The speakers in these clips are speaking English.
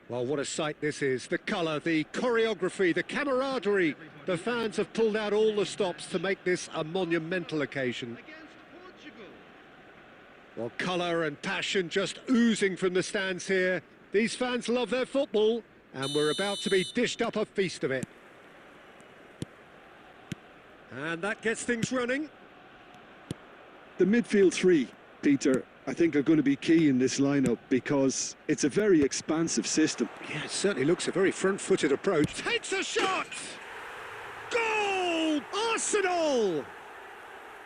Well, what a sight this is. The colour, the choreography, the camaraderie. The fans have pulled out all the stops to make this a monumental occasion. Well, colour and passion just oozing from the stands here. These fans love their football, and we're about to be dished up a feast of it. And that gets things running. The midfield three, Peter, I think are going to be key in this lineup because it's a very expansive system. Yeah, it certainly looks a very front-footed approach. Takes a shot! Goal! Arsenal!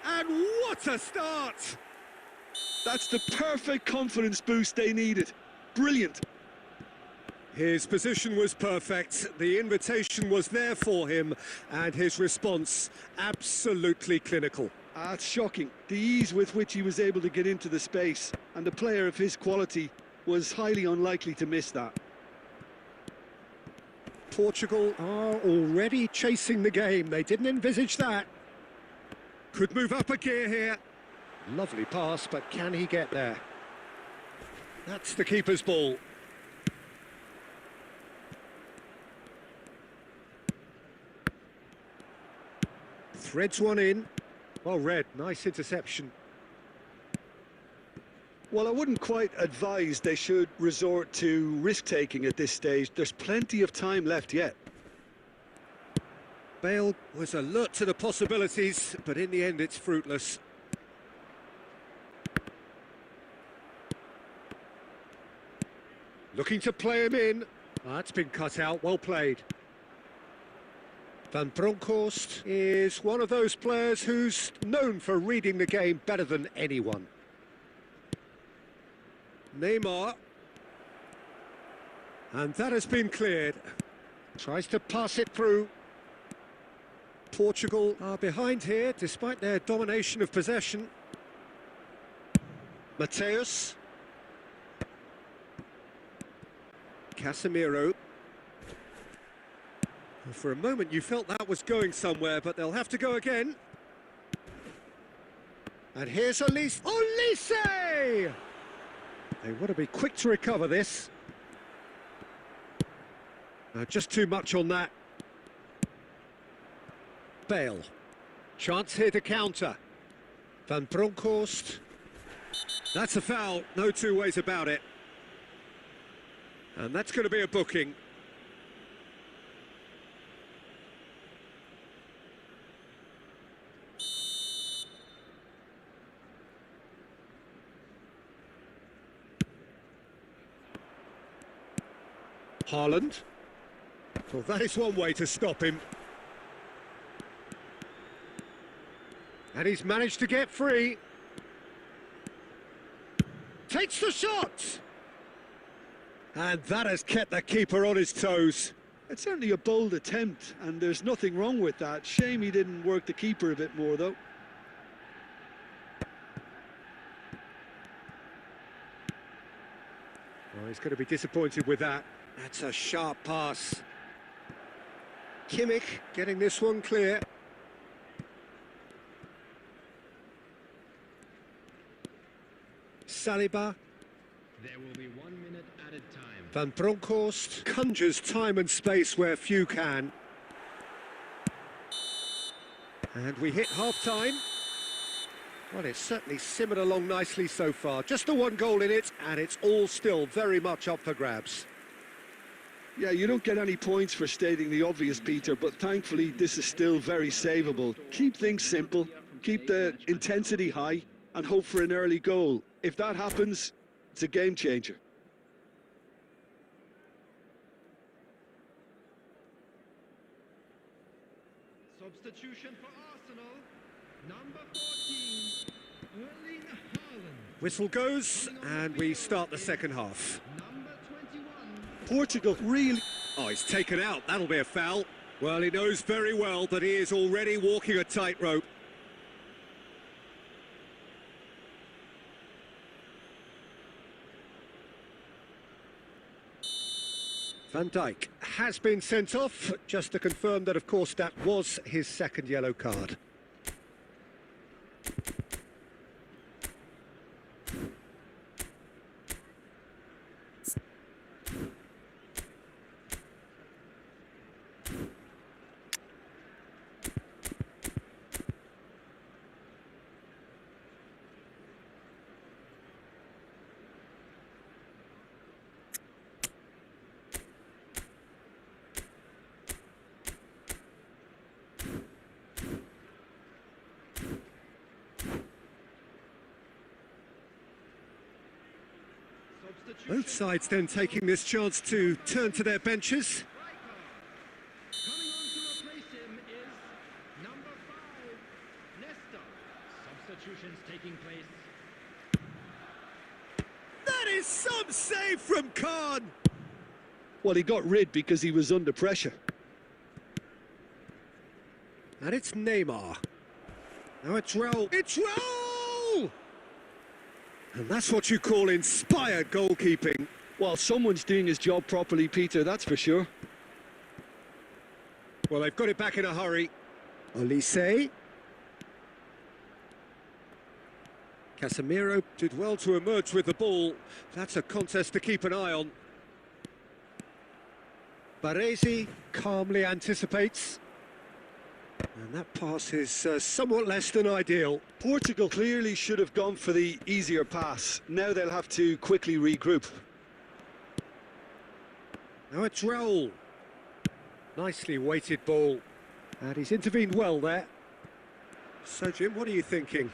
And what a start! That's the perfect confidence boost they needed. Brilliant. His position was perfect, the invitation was there for him, and his response absolutely clinical. It's shocking, the ease with which he was able to get into the space, and the player of his quality was highly unlikely to miss that. Portugal are already chasing the game, they didn't envisage that. Could move up a gear here. Lovely pass, but can he get there? That's the keeper's ball. Threads one in. Well read, nice interception. Well, I wouldn't quite advise they should resort to risk-taking at this stage. There's plenty of time left yet. Bale was alert to the possibilities, but in the end it's fruitless. Looking to play him in. That's been cut out, well played. Van Bronckhorst is one of those players who's known for reading the game better than anyone. Neymar. And that has been cleared. Tries to pass it through. Portugal are behind here, despite their domination of possession. Mateus. Casemiro. Well, for a moment you felt that was going somewhere, but they'll have to go again. And here's Olise. Olise! They want to be quick to recover this. Just too much on that. Bale. Chance here to counter. Van Bronckhorst. That's a foul, no two ways about it. And that's going to be a booking. Haaland. Well, that is one way to stop him. And he's managed to get free. Takes the shot! And that has kept the keeper on his toes. It's certainly a bold attempt, and there's nothing wrong with that. Shame he didn't work the keeper a bit more, though. Well, he's going to be disappointed with that. That's a sharp pass. Kimmich getting this one clear. Saliba. There will be 1 minute added time. Van Bronckhorst conjures time and space where few can. And we hit half-time. Well, it's certainly simmered along nicely so far. Just the one goal in it, and it's all still very much up for grabs. Yeah, you don't get any points for stating the obvious, Peter, but thankfully this is still very savable. Keep things simple, keep the intensity high, and hope for an early goal. If that happens, it's a game changer. Substitution for Arsenal, number 14, Erling Haaland. Whistle goes, and we start the second half. Number 21. Portugal really... Oh, he's taken out. That'll be a foul. Well, he knows very well that he is already walking a tightrope. Van Dijk has been sent off, just to confirm that, of course, that was his second yellow card. Both sides then taking this chance to turn to their benches. Coming on to replace him is number 5, Nesta. Substitutions taking place. That is some save from Khan! Well, he got rid because he was under pressure. And it's Neymar. Now it's Raul. It's Raul! And that's what you call inspired goalkeeping. Well, someone's doing his job properly, Peter, that's for sure. Well, they've got it back in a hurry. Olise. Casemiro did well to emerge with the ball. That's a contest to keep an eye on. Baresi calmly anticipates. And that pass is somewhat less than ideal. Portugal clearly should have gone for the easier pass. Now they'll have to quickly regroup. Now it's Raul. Nicely weighted ball. And he's intervened well there. So, Jim, what are you thinking?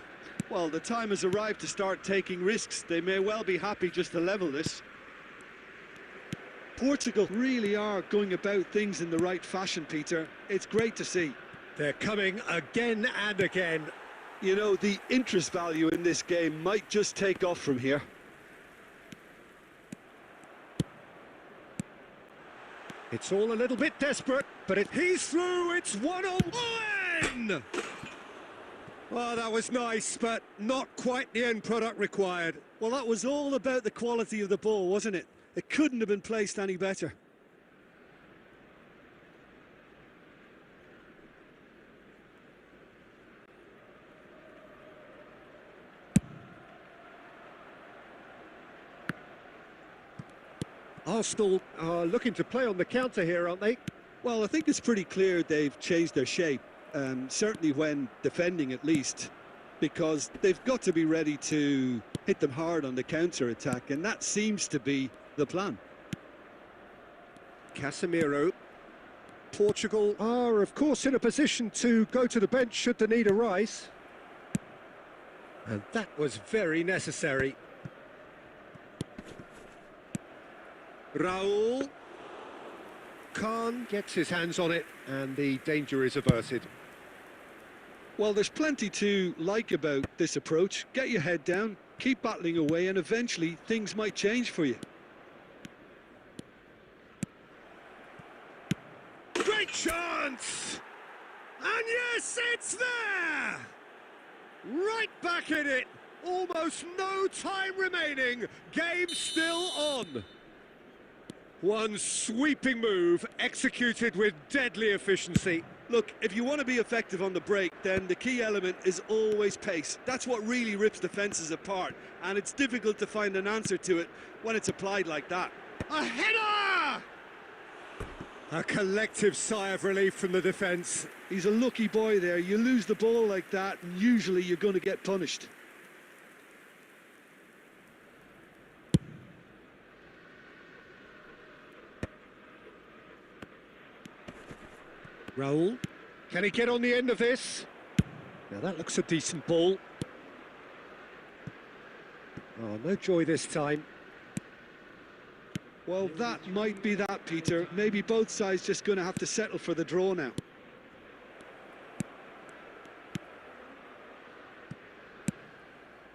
Well, the time has arrived to start taking risks. They may well be happy just to level this. Portugal really are going about things in the right fashion, Peter. It's great to see. They're coming again and again. You know, the interest value in this game might just take off from here. It's all a little bit desperate, but he's through. It's 1-1! Oh, that was nice, but not quite the end product required. Well, that was all about the quality of the ball, wasn't it? It couldn't have been placed any better. Arsenal are looking to play on the counter here, aren't they? Well, I think it's pretty clear they've changed their shape, certainly when defending at least, because they've got to be ready to hit them hard on the counter-attack, and that seems to be the plan. Casemiro. Portugal are, of course, in a position to go to the bench should the need arise. And that was very necessary. Raul. Khan gets his hands on it, and the danger is averted. Well, there's plenty to like about this approach. Get your head down, keep battling away, and eventually things might change for you. Great chance! And yes, it's there! Right back in it! Almost no time remaining. Game still on. One sweeping move, executed with deadly efficiency. Look, if you want to be effective on the break, then the key element is always pace. That's what really rips defences apart, and it's difficult to find an answer to it when it's applied like that. A header! A collective sigh of relief from the defence. He's a lucky boy there. You lose the ball like that, and usually you're going to get punished. Raul, can he get on the end of this? Now that looks a decent ball. Oh, no joy this time. Well, that might be that, Peter. Maybe both sides just going to have to settle for the draw now.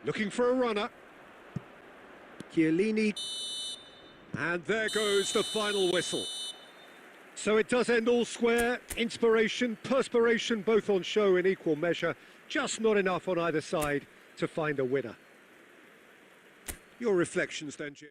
Looking for a runner. Chiellini. And there goes the final whistle. So it does end all square. Inspiration, perspiration, both on show in equal measure. Just not enough on either side to find a winner. Your reflections then, Jim?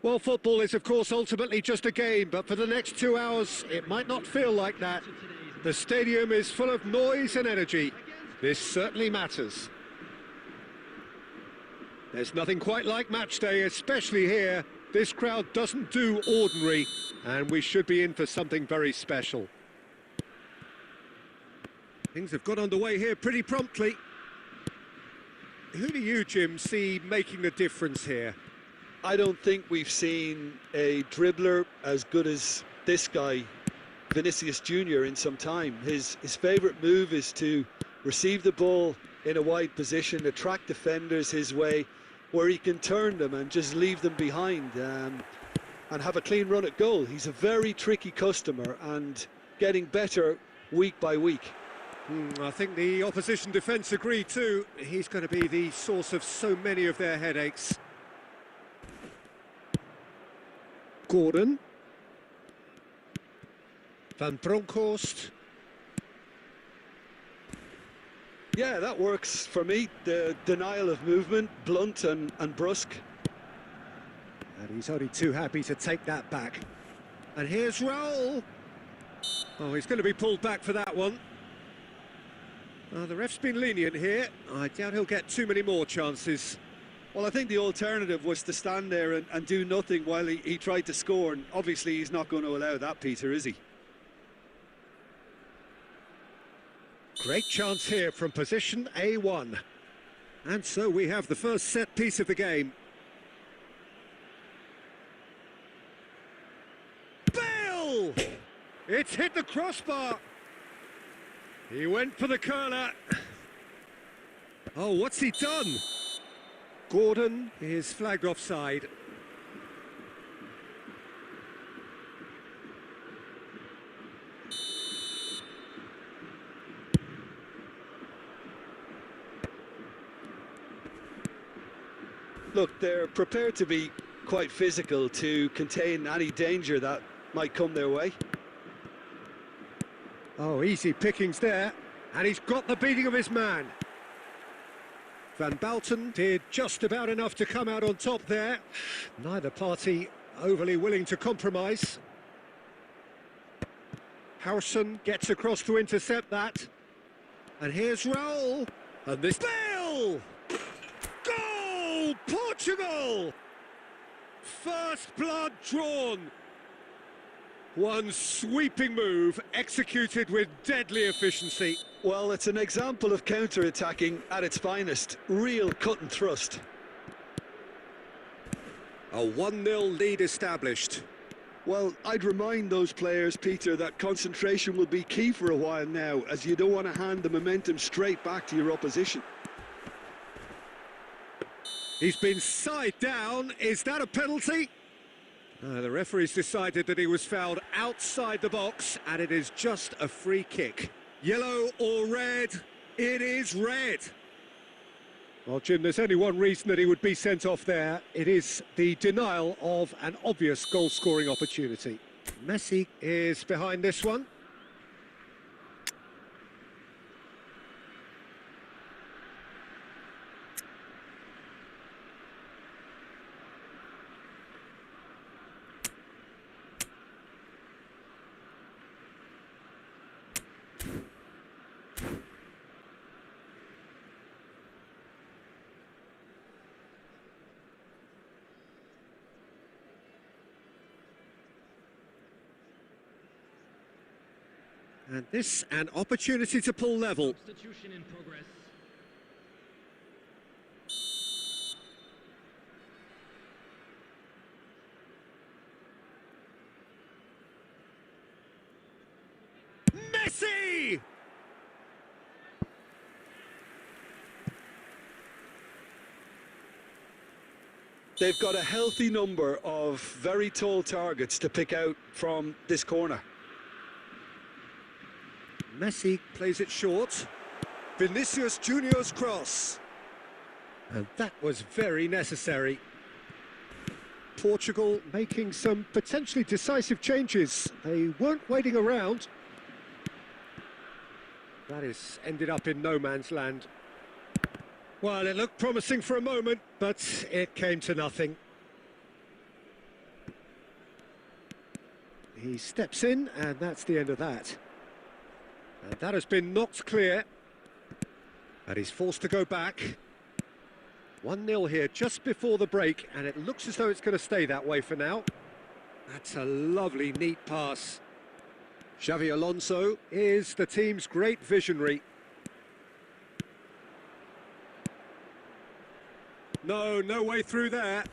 Well, football is, of course, ultimately just a game, but for the next 2 hours, it might not feel like that. The stadium is full of noise and energy. This certainly matters. There's nothing quite like match day, especially here. This crowd doesn't do ordinary, and we should be in for something very special. Things have got underway here pretty promptly. Who do you, Jim, see making the difference here? I don't think we've seen a dribbler as good as this guy, Vinicius Jr., in some time. His favourite move is to receive the ball in a wide position, attract defenders his way, where he can turn them and just leave them behind and have a clean run at goal. He's a very tricky customer and getting better week by week. I think the opposition defence agree too. He's going to be the source of so many of their headaches. Gordon. Van Bronckhorst. Yeah, that works for me. The denial of movement, blunt and brusque. And he's only too happy to take that back. And here's Raul. Oh, he's going to be pulled back for that one. The ref's been lenient here. I doubt he'll get too many more chances. Well, I think the alternative was to stand there and do nothing while he tried to score. And obviously he's not going to allow that, Peter, is he? Great chance here from position A1. And so we have the first set piece of the game. Bale! It's hit the crossbar. He went for the curler. Oh, what's he done? Gordon is flagged offside. Look, they're prepared to be quite physical to contain any danger that might come their way. Oh, easy pickings there. And he's got the beating of his man. Van Balten did just about enough to come out on top there. Neither party overly willing to compromise. Harrison gets across to intercept that. And here's Raul. And this... Bale! Goal! Portugal! First blood drawn. One sweeping move executed with deadly efficiency. Well, it's an example of counter-attacking at its finest. Real cut and thrust. A 1-0 lead established. Well, I'd remind those players, Peter, that concentration will be key for a while now, as you don't want to hand the momentum straight back to your opposition. He's been side down. Is that a penalty? The referee's decided that he was fouled outside the box, and it is just a free kick. Yellow or red? It is red. Well, Jim, there's only one reason that he would be sent off there. It is the denial of an obvious goal-scoring opportunity. Messi is behind this one. And this, an opportunity to pull level. Substitution in progress. Messi! They've got a healthy number of very tall targets to pick out from this corner. Messi plays it short. Vinicius Junior's cross. And that was very necessary. Portugal making some potentially decisive changes. They weren't waiting around. That is ended up in no man's land. Well, it looked promising for a moment, but it came to nothing. He steps in, and that's the end of that. And that has been knocked clear. And he's forced to go back. 1-0 here just before the break, and it looks as though it's going to stay that way for now. That's a lovely, neat pass. Xavi Alonso is the team's great visionary. No way through there.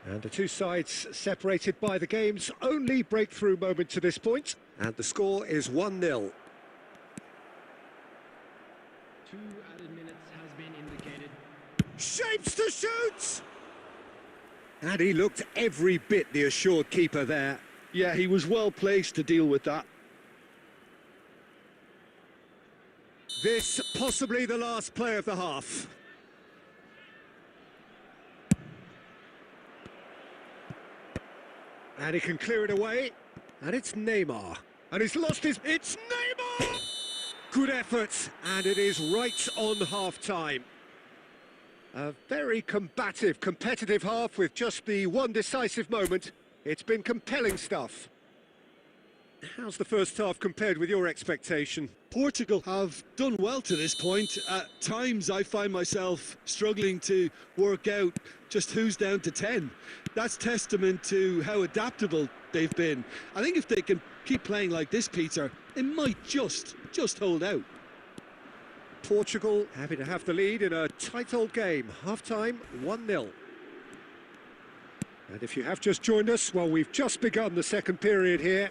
And the two sides separated by the game's only breakthrough moment to this point. And the score is 1-0. 2 added minutes has been indicated. Shapes to shoot! And he looked every bit the assured keeper there. Yeah, he was well placed to deal with that. This possibly the last play of the half. And he can clear it away. And it's Neymar. And he's lost his... It's Neymar! Good effort. And it is right on half-time. A very combative, competitive half with just the one decisive moment. It's been compelling stuff. How's the first half compared with your expectation? Portugal have done well to this point. At times I find myself struggling to work out just who's down to 10. That's testament to how adaptable they've been. I think if they can keep playing like this, Peter, they might just hold out. Portugal happy to have the lead in a tight old game. Half-time, 1-0. And if you have just joined us, well, we've just begun the second period here.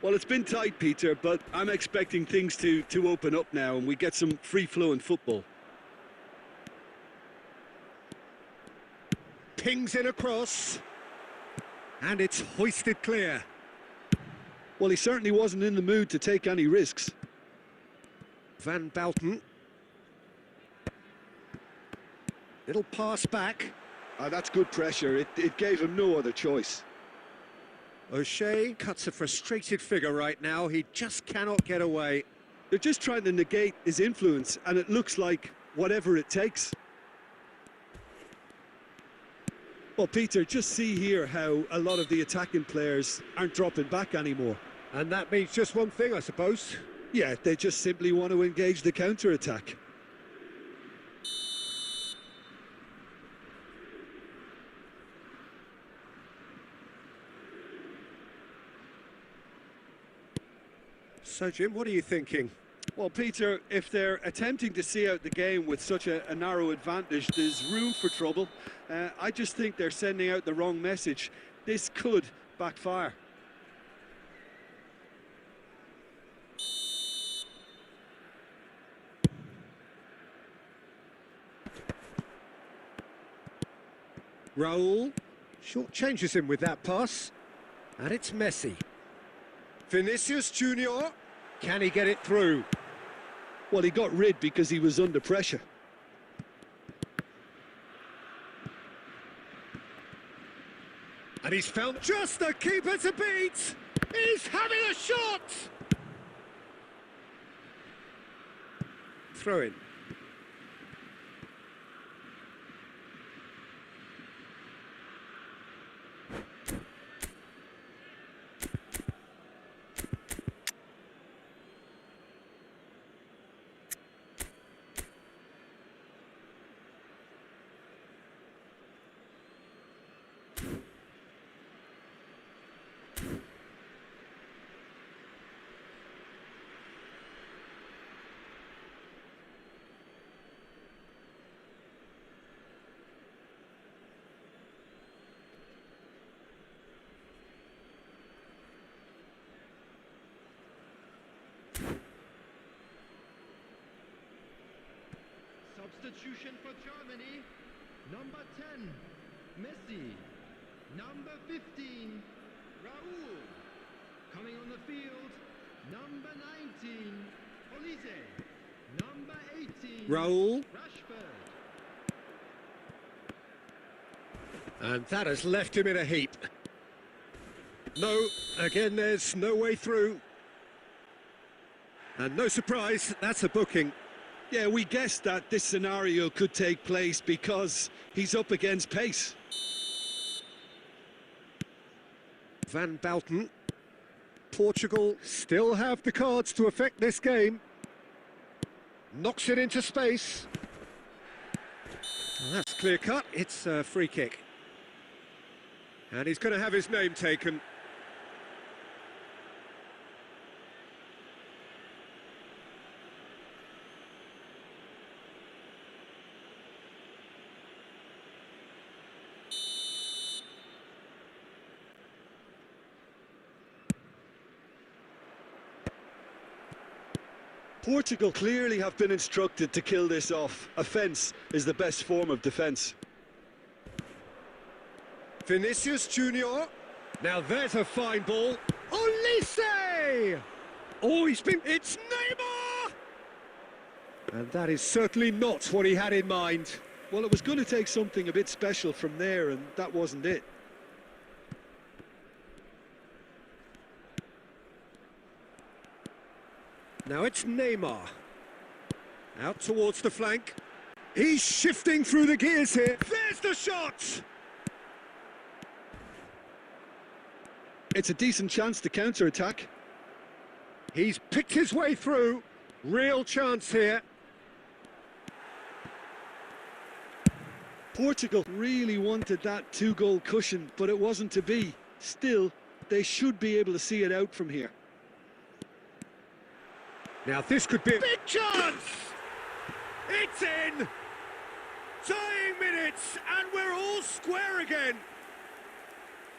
Well, it's been tight, Peter, but I'm expecting things to open up now and we get some free-flowing football. Pings in across. And it's hoisted clear. Well, he certainly wasn't in the mood to take any risks. Van Bouten. Little pass back. That's good pressure. It gave him no other choice. O'Shea cuts a frustrated figure right now. He just cannot get away. They're just trying to negate his influence, and it looks like whatever it takes. Well, Peter, just see here how a lot of the attacking players aren't dropping back anymore. And that means just one thing, I suppose. Yeah, they just simply want to engage the counter-attack. So, Jim, what are you thinking? Well, Peter, if they're attempting to see out the game with such a narrow advantage, there's room for trouble. I just think they're sending out the wrong message. This could backfire. Raul short changes him with that pass. And it's Messi. Vinicius Junior. Can he get it through? Well, he got rid because he was under pressure. And he's found just the keeper to beat. He's having a shot. Throw in. Substitution for Germany. Number 10, Messi. Number 15, Raul. Coming on the field, number 19, Olise. Number 18, Raul. Rashford. And that has left him in a heap. No, again, there's no way through. And no surprise, that's a booking. Yeah, we guessed that this scenario could take place because he's up against pace. Van Bouten. Portugal still have the cards to affect this game. Knocks it into space. And that's clear cut, it's a free kick. And he's going to have his name taken. Portugal clearly have been instructed to kill this off. Offence is the best form of defence. Vinicius Junior. Now there's a fine ball. Olise! Oh, it's Neymar! And that is certainly not what he had in mind. Well, it was going to take something a bit special from there, and that wasn't it. Now it's Neymar. Out towards the flank. He's shifting through the gears here. There's the shot! It's a decent chance to counter-attack. He's picked his way through. Real chance here. Portugal really wanted that two-goal cushion, but it wasn't to be. Still, they should be able to see it out from here. Now this could be a big chance! It's in! Dying minutes, and we're all square again.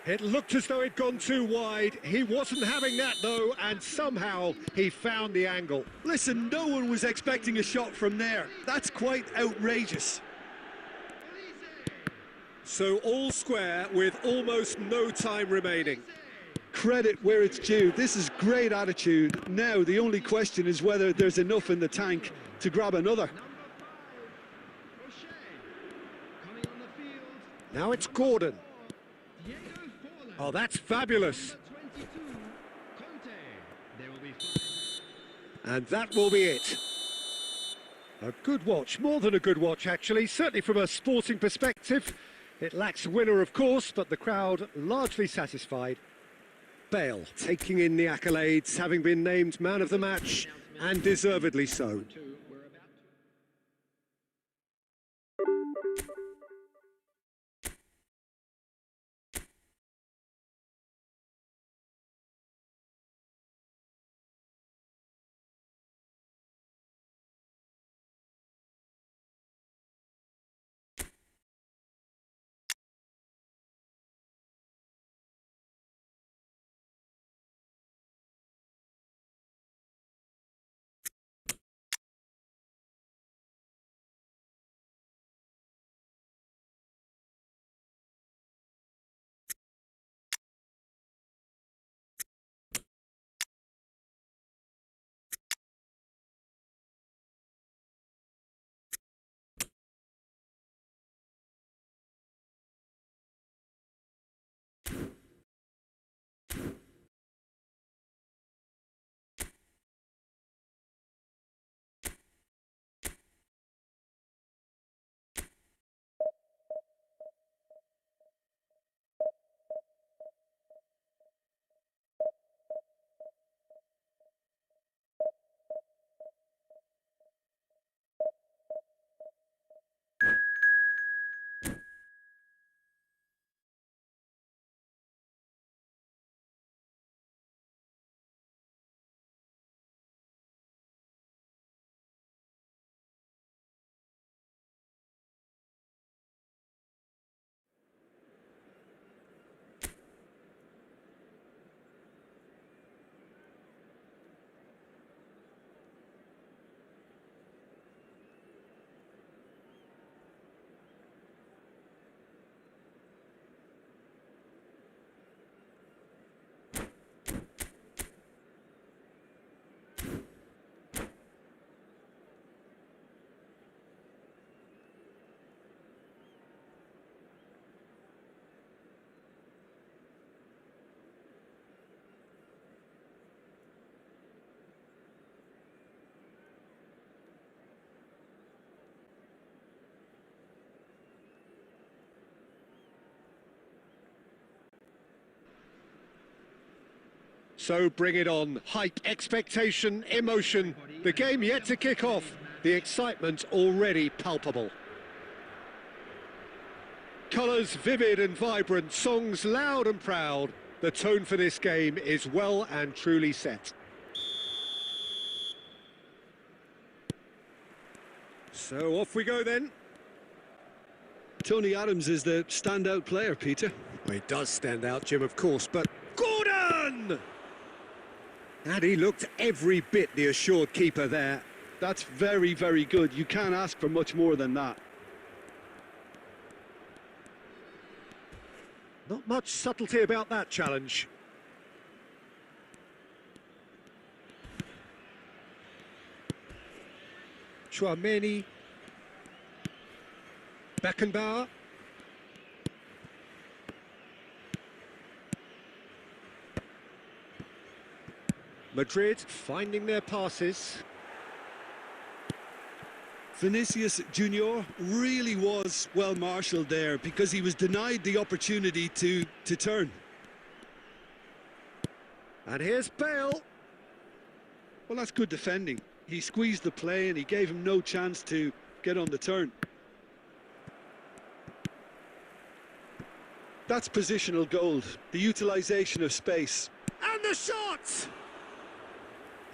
It looked as though it'd gone too wide. He wasn't having that, though, and somehow he found the angle. Listen, no one was expecting a shot from there. That's quite outrageous. So all square with almost no time remaining. Credit where it's due. This is great attitude. Now the only question is whether there's enough in the tank to grab another. Now it's Gordon. Oh, that's fabulous. And that will be it. A good watch, more than a good watch actually, certainly from a sporting perspective. It lacks winner, of course, but the crowd largely satisfied. Bale taking in the accolades, having been named man of the match, and deservedly so. So bring it on. Hype, expectation, emotion. The game yet to kick off. The excitement already palpable. Colours vivid and vibrant, songs loud and proud. The tone for this game is well and truly set. So off we go then. Tony Adams is the standout player, Peter. Well, he does stand out, Jim, of course, but Gordon! And he looked every bit the assured keeper there. That's very, very good. You can't ask for much more than that. Not much subtlety about that challenge. Chouameni. Beckenbauer. Madrid finding their passes. Vinicius Junior really was well marshalled there because he was denied the opportunity to turn. And here's Bale. Well, that's good defending. He squeezed the play and he gave him no chance to get on the turn. That's positional gold, the utilisation of space. And the shot!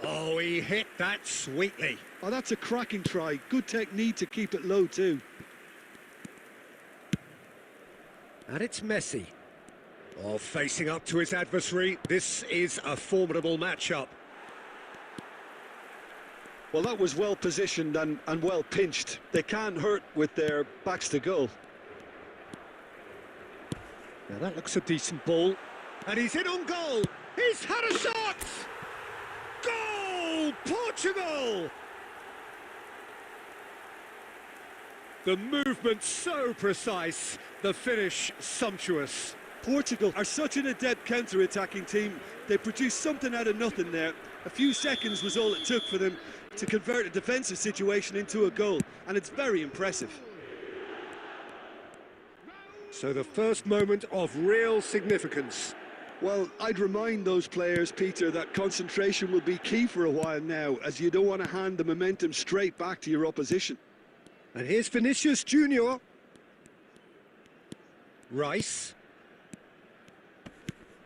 Oh, he hit that sweetly. Oh, that's a cracking try. Good technique to keep it low too. And it's Messi. Oh, facing up to his adversary. This is a formidable matchup. Well, that was well positioned and well pinched. They can't hurt with their backs to goal. Now that looks a decent ball. And he's in on goal. He's had a shot! Goal! Portugal! The movement so precise, the finish sumptuous. Portugal are such an adept counter-attacking team. They produced something out of nothing there. A few seconds was all it took for them to convert a defensive situation into a goal, and it's very impressive. So the first moment of real significance. Well, I'd remind those players, Peter, that concentration will be key for a while now, as you don't want to hand the momentum straight back to your opposition. And here's Vinicius Junior. Rice.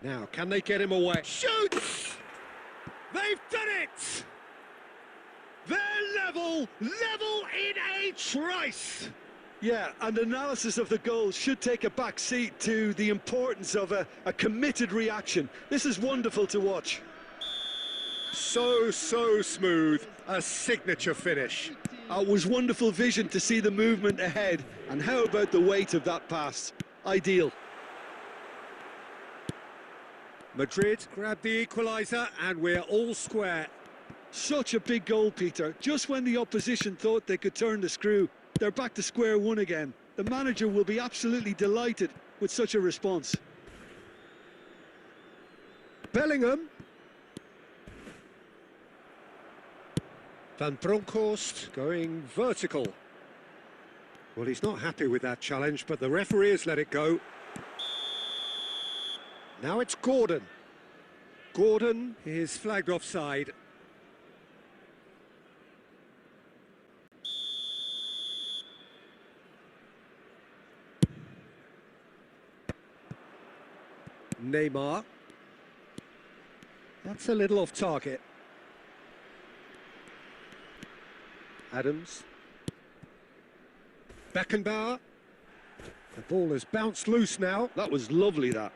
Now, can they get him away? Shoots! They've done it! They're level in a trice! Yeah, and analysis of the goal should take a back seat to the importance of a committed reaction. This is wonderful to watch. So smooth, a signature finish. It was wonderful vision to see the movement ahead, and how about the weight of that pass? Ideal. Madrid grab the equaliser and we're all square. Such a big goal, Peter. Just when the opposition thought they could turn the screw, they're back to square one again. The manager will be absolutely delighted with such a response. Bellingham. Van Bronckhorst going vertical. Well, he's not happy with that challenge, but the referee has let it go. Now it's Gordon. Gordon is flagged offside. Neymar. That's a little off target. Adams. Beckenbauer. The ball has bounced loose now. That was lovely, that.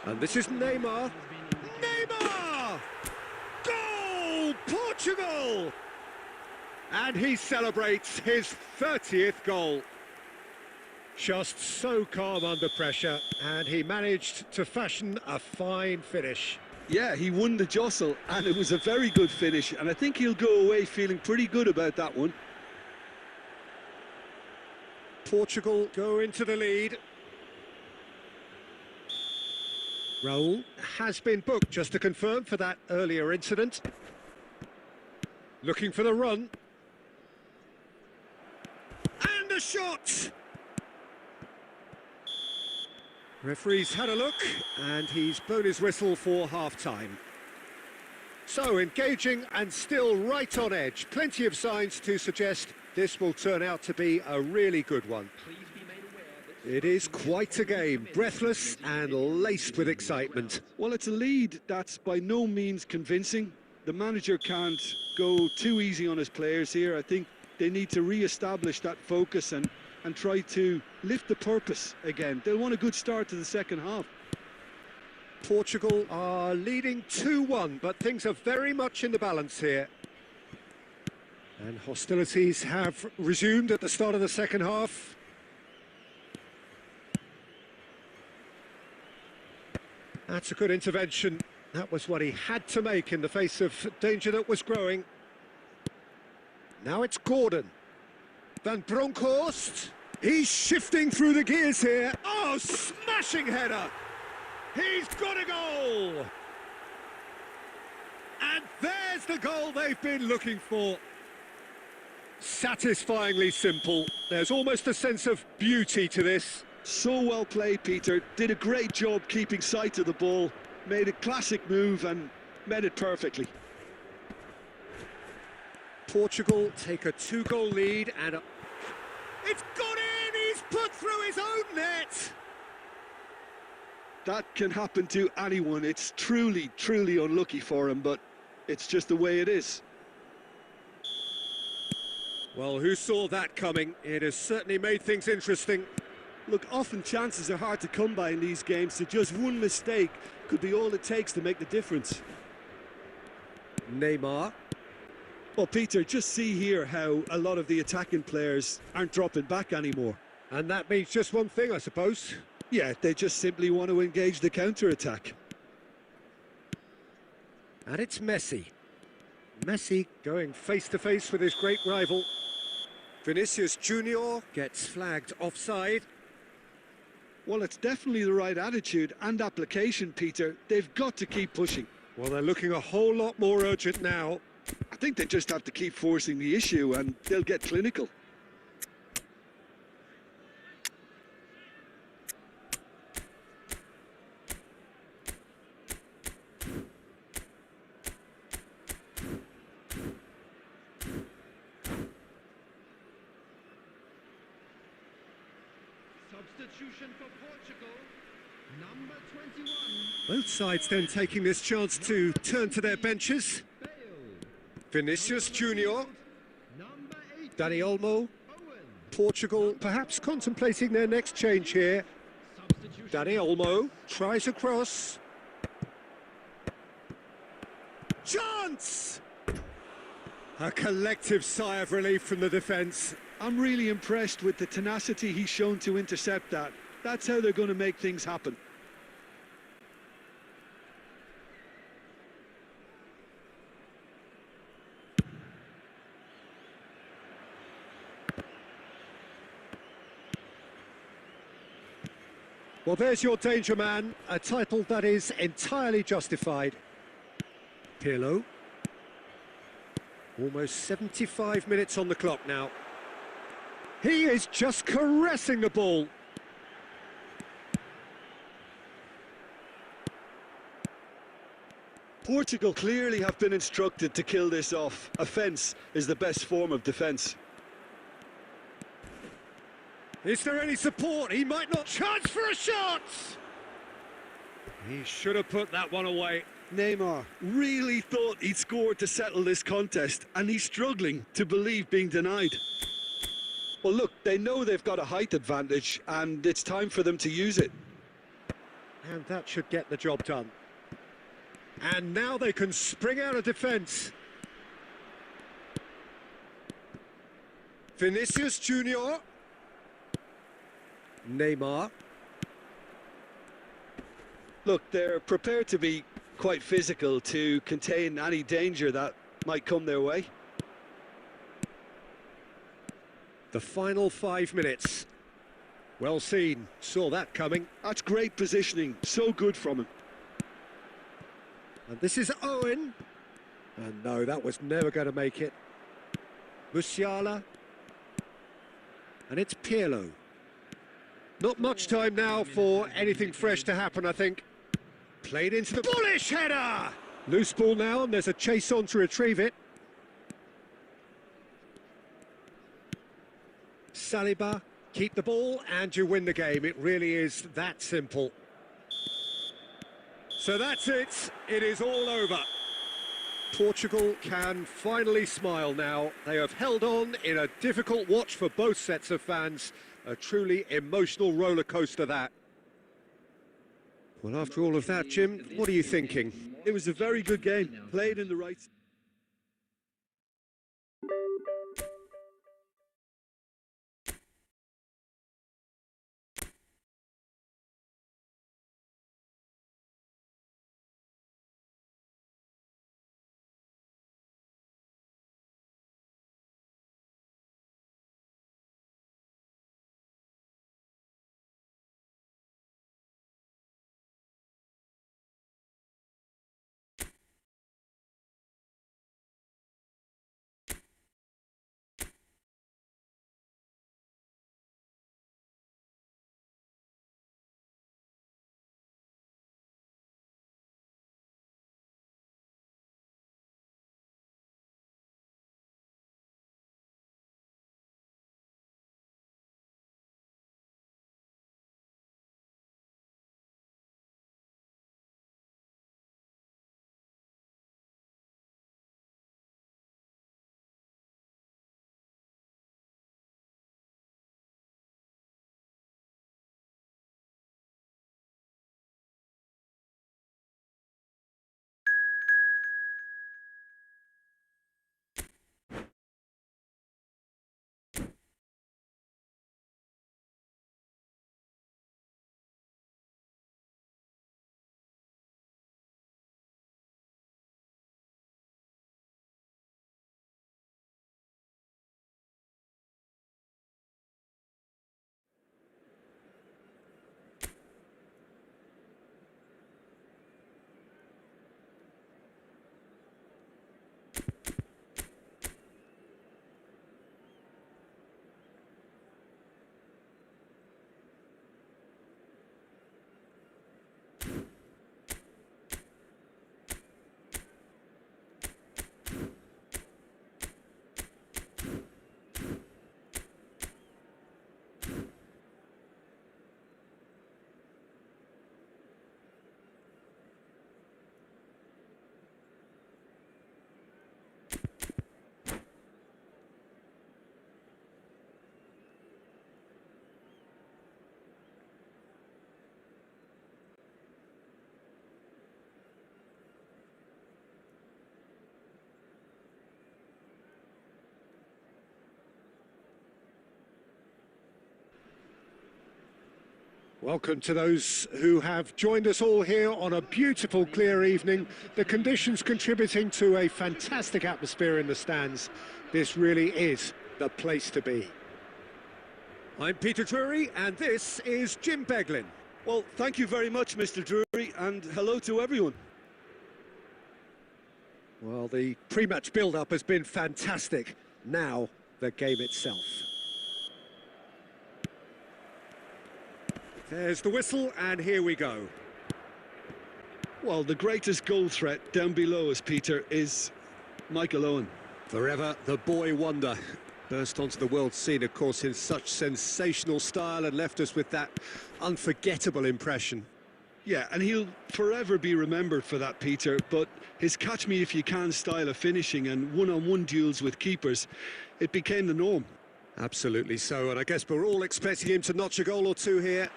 And this is Neymar. Neymar! Goal! Portugal! And he celebrates his 30th goal. Just so calm under pressure, and he managed to fashion a fine finish. Yeah, he won the jostle, and it was a very good finish, and I think he'll go away feeling pretty good about that one. Portugal go into the lead. Raul has been booked, just to confirm, for that earlier incident. Looking for the run. And the shot! Referee's had a look, and he's blown his whistle for half-time. So, engaging and still right on edge. Plenty of signs to suggest this will turn out to be a really good one. It is quite a game, breathless and laced with excitement. Well, it's a lead that's by no means convincing. The manager can't go too easy on his players here. I think they need to re-establish that focus and try to lift the purpose again. They'll want a good start to the second half. Portugal are leading 2-1, but things are very much in the balance here. And hostilities have resumed at the start of the second half. That's a good intervention. That was what he had to make in the face of danger that was growing. Now it's Gordon. Van Bronckhorst. He's shifting through the gears here. Oh, smashing header! He's got a goal! And there's the goal they've been looking for. Satisfyingly simple. There's almost a sense of beauty to this. So well played, Peter. Did a great job keeping sight of the ball. Made a classic move and met it perfectly. Portugal take a 2-goal lead and it's gone in! He's put through his own net! That can happen to anyone. It's truly, truly unlucky for him, but it's just the way it is. Well, who saw that coming? It has certainly made things interesting. Look, often chances are hard to come by in these games, so just one mistake could be all it takes to make the difference. Neymar. Well, Peter, just see here how a lot of the attacking players aren't dropping back anymore. And that means just one thing, I suppose. Yeah, they just simply want to engage the counter-attack. And it's Messi. Messi going face-to-face with his great rival. Vinicius Junior gets flagged offside. Well, it's definitely the right attitude and application, Peter. They've got to keep pushing. Well, they're looking a whole lot more urgent now. I think they just have to keep forcing the issue and they'll get clinical. Substitution for Portugal, number 21. Both sides then taking this chance to turn to their benches. Bale. Vinicius Junior, Number 8. Dani Olmo. Owen. Portugal perhaps contemplating their next change here. Substitution. Dani Olmo tries a cross. Chance! A collective sigh of relief from the defence. I'm really impressed with the tenacity he's shown to intercept that. That's how they're going to make things happen. Well, there's your danger man, a title that is entirely justified. Pirlo. Almost 75 minutes on the clock now. He is just caressing the ball. Portugal clearly have been instructed to kill this off. Offence is the best form of defence. Is there any support? He might not. Chance for a shot! He should have put that one away. Neymar really thought he'd scored to settle this contest, and he's struggling to believe being denied. Well, look, they know they've got a height advantage, and it's time for them to use it. And that should get the job done. And now they can spring out of defence. Vinicius Junior. Neymar. Look, they're prepared to be quite physical to contain any danger that might come their way. The final 5 minutes. Well seen, saw that coming. That's great positioning, so good from him. And this is Owen. And no, that was never going to make it. Musiala. And it's Pirlo. Not much time now for anything fresh to happen, I think. Played into the bullish header! Loose ball now, and there's a chase on to retrieve it. Saliba, keep the ball and you win the game. It really is that simple. So that's it. It is all over. Portugal can finally smile now. They have held on in a difficult watch for both sets of fans. A truly emotional roller coaster that. Well, after all of that, Jim, what are you thinking? It was a very good game, played in the right... Welcome to those who have joined us all here on a beautiful, clear evening. The conditions contributing to a fantastic atmosphere in the stands. This really is the place to be. I'm Peter Drury, and this is Jim Beglin. Well, thank you very much, Mr. Drury, and hello to everyone. Well, the pre-match build-up has been fantastic. Now, the game itself. There's the whistle, and here we go. Well, the greatest goal threat down below us, Peter, is Michael Owen. Forever the boy wonder. Burst onto the world scene, of course, in such sensational style and left us with that unforgettable impression. Yeah, and he'll forever be remembered for that, Peter, but his catch-me-if-you-can style of finishing and one-on-one duels with keepers, it became the norm. Absolutely so, and I guess we're all expecting him to notch a goal or two here.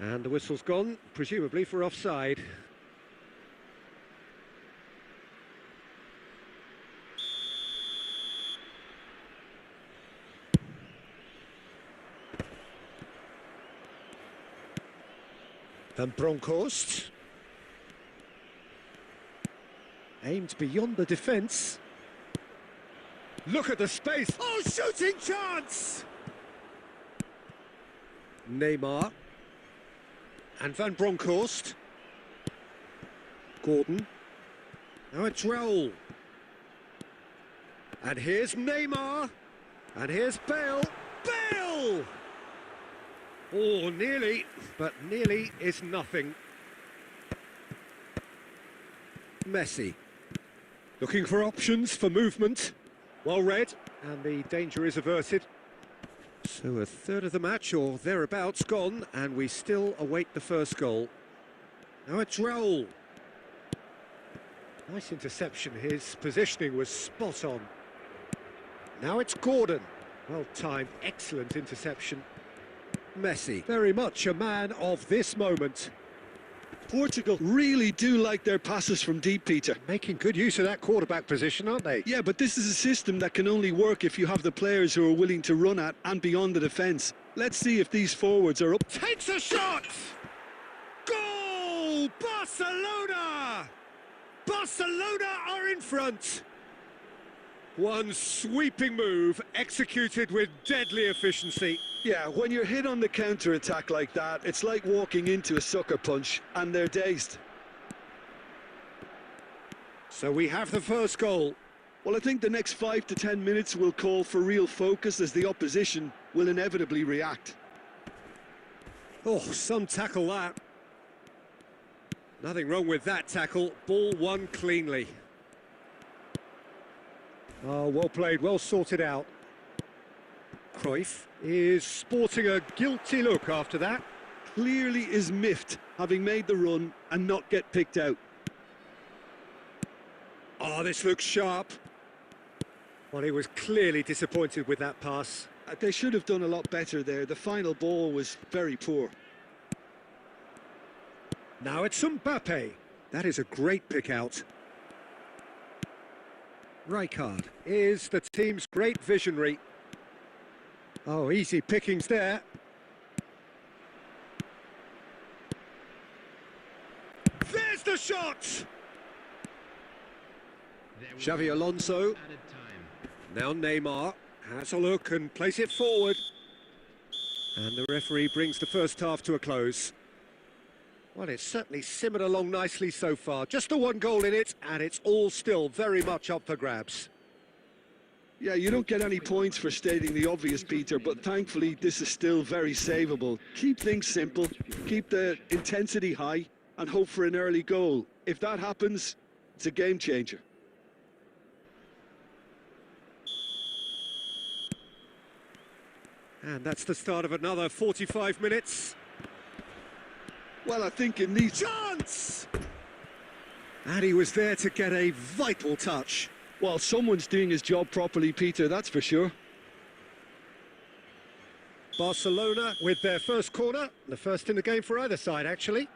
And the whistle's gone, presumably for offside. Van Bronckhorst. Aimed beyond the defence. Look at the space. Oh, shooting chance! Neymar. And Van Bronckhorst. Gordon. Now it's Raul. And here's Neymar. And here's Bale. Bale! Oh, nearly, but nearly is nothing. Messi. Looking for options for movement. Well read, and the danger is averted. So a third of the match, or thereabouts, gone, and we still await the first goal. Now it's Raul. Nice interception, his positioning was spot on. Now it's Gordon. Well timed, excellent interception. Messi, very much a man of this moment. Portugal really do like their passes from deep, Peter. Making good use of that quarterback position, aren't they? Yeah, but this is a system that can only work if you have the players who are willing to run at and beyond the defence. Let's see if these forwards are up. Takes a shot! Goal! Barcelona! Barcelona are in front. One sweeping move, executed with deadly efficiency. Yeah, when you're hit on the counter-attack like that, it's like walking into a sucker punch, and they're dazed. So we have the first goal. Well, I think the next 5 to 10 minutes will call for real focus as the opposition will inevitably react. Oh, some tackle that. Nothing wrong with that tackle. Ball won cleanly. Oh, well played, well sorted out. Cruyff is sporting a guilty look after that. Clearly is miffed, having made the run and not get picked out. Oh, this looks sharp. Well, he was clearly disappointed with that pass. They should have done a lot better there. The final ball was very poor. Now it's Mbappe. That is a great pick out. Rijkaard is the team's great visionary. Oh, easy pickings there. There's the shot! Xavi Alonso. Now Neymar has a look and plays it forward. And the referee brings the first half to a close. Well, it's certainly simmered along nicely so far. Just the one goal in it, and it's all still very much up for grabs. Yeah, you don't get any points for stating the obvious, Peter, but thankfully this is still very savable. Keep things simple, keep the intensity high, and hope for an early goal. If that happens, it's a game changer. And that's the start of another 45 minutes. Well, I think it needs... Chance! And he was there to get a vital touch. Well, someone's doing his job properly, Peter, that's for sure. Barcelona with their first corner, the first in the game for either side, actually.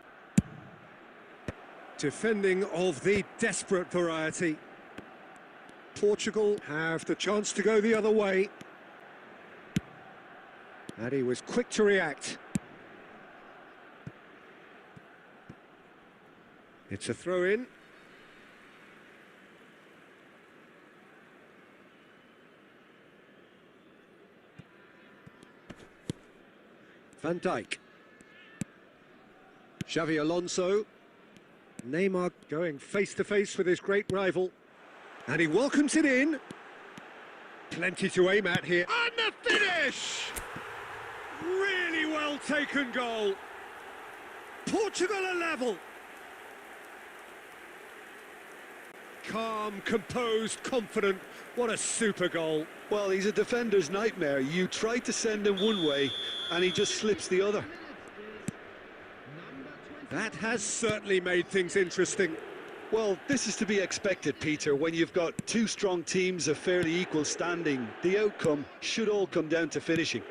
Defending of the desperate variety. Portugal have the chance to go the other way. And he was quick to react. It's a throw-in. Van Dijk. Xavi Alonso. Neymar going face-to-face with his great rival. And he welcomes it in. Plenty to aim at here. And the finish! Really well taken goal. Portugal are level. Calm, composed, confident. What a super goal. Well, he's a defender's nightmare. You try to send him one way, and he just slips the other. That has certainly made things interesting. Well, this is to be expected, Peter. When you've got two strong teams of fairly equal standing, the outcome should all come down to finishing.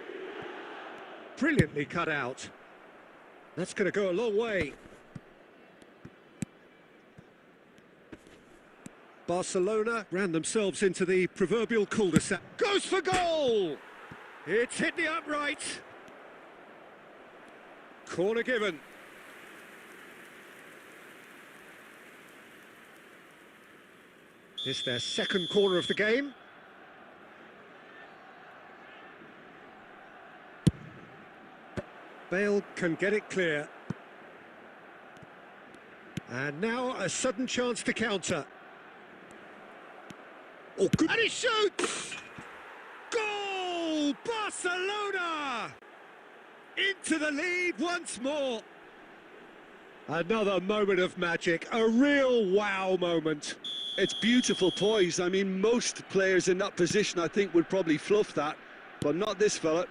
Brilliantly cut out. That's going to go a long way. Barcelona ran themselves into the proverbial cul-de-sac. Goes for goal! It's hit the upright. Corner given. It's their second corner of the game. Bale can get it clear. And now a sudden chance to counter. Oh, good. And he shoots! Goal! Barcelona! Into the lead once more. Another moment of magic, a real wow moment. It's beautiful poise. I mean, most players in that position, I think, would probably fluff that, but not this fella.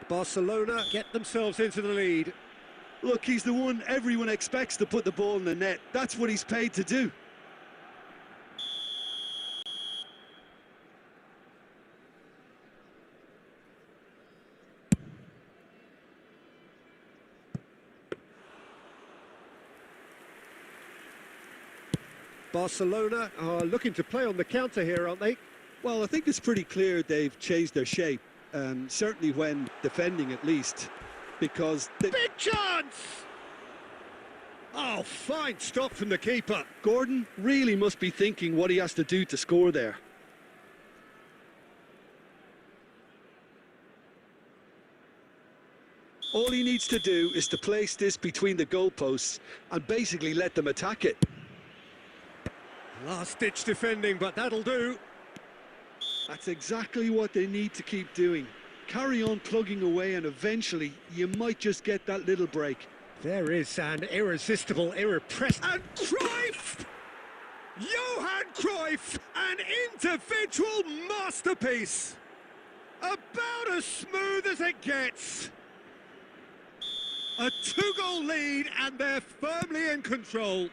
Barcelona get themselves into the lead. Look, he's the one everyone expects to put the ball in the net. That's what he's paid to do. Barcelona are looking to play on the counter here, aren't they? Well, I think it's pretty clear they've changed their shape, certainly when defending at least, because Big chance! Oh, fine stop from the keeper. Gordon really must be thinking what he has to do to score there. All he needs to do is to place this between the goalposts and basically let them attack it. Last-ditch defending, but that'll do. That's exactly what they need to keep doing. Carry on plugging away and eventually you might just get that little break. There is an irresistible, irrepressible... And Cruyff! Johan Cruyff! An individual masterpiece! About as smooth as it gets. A two-goal lead and they're firmly in control.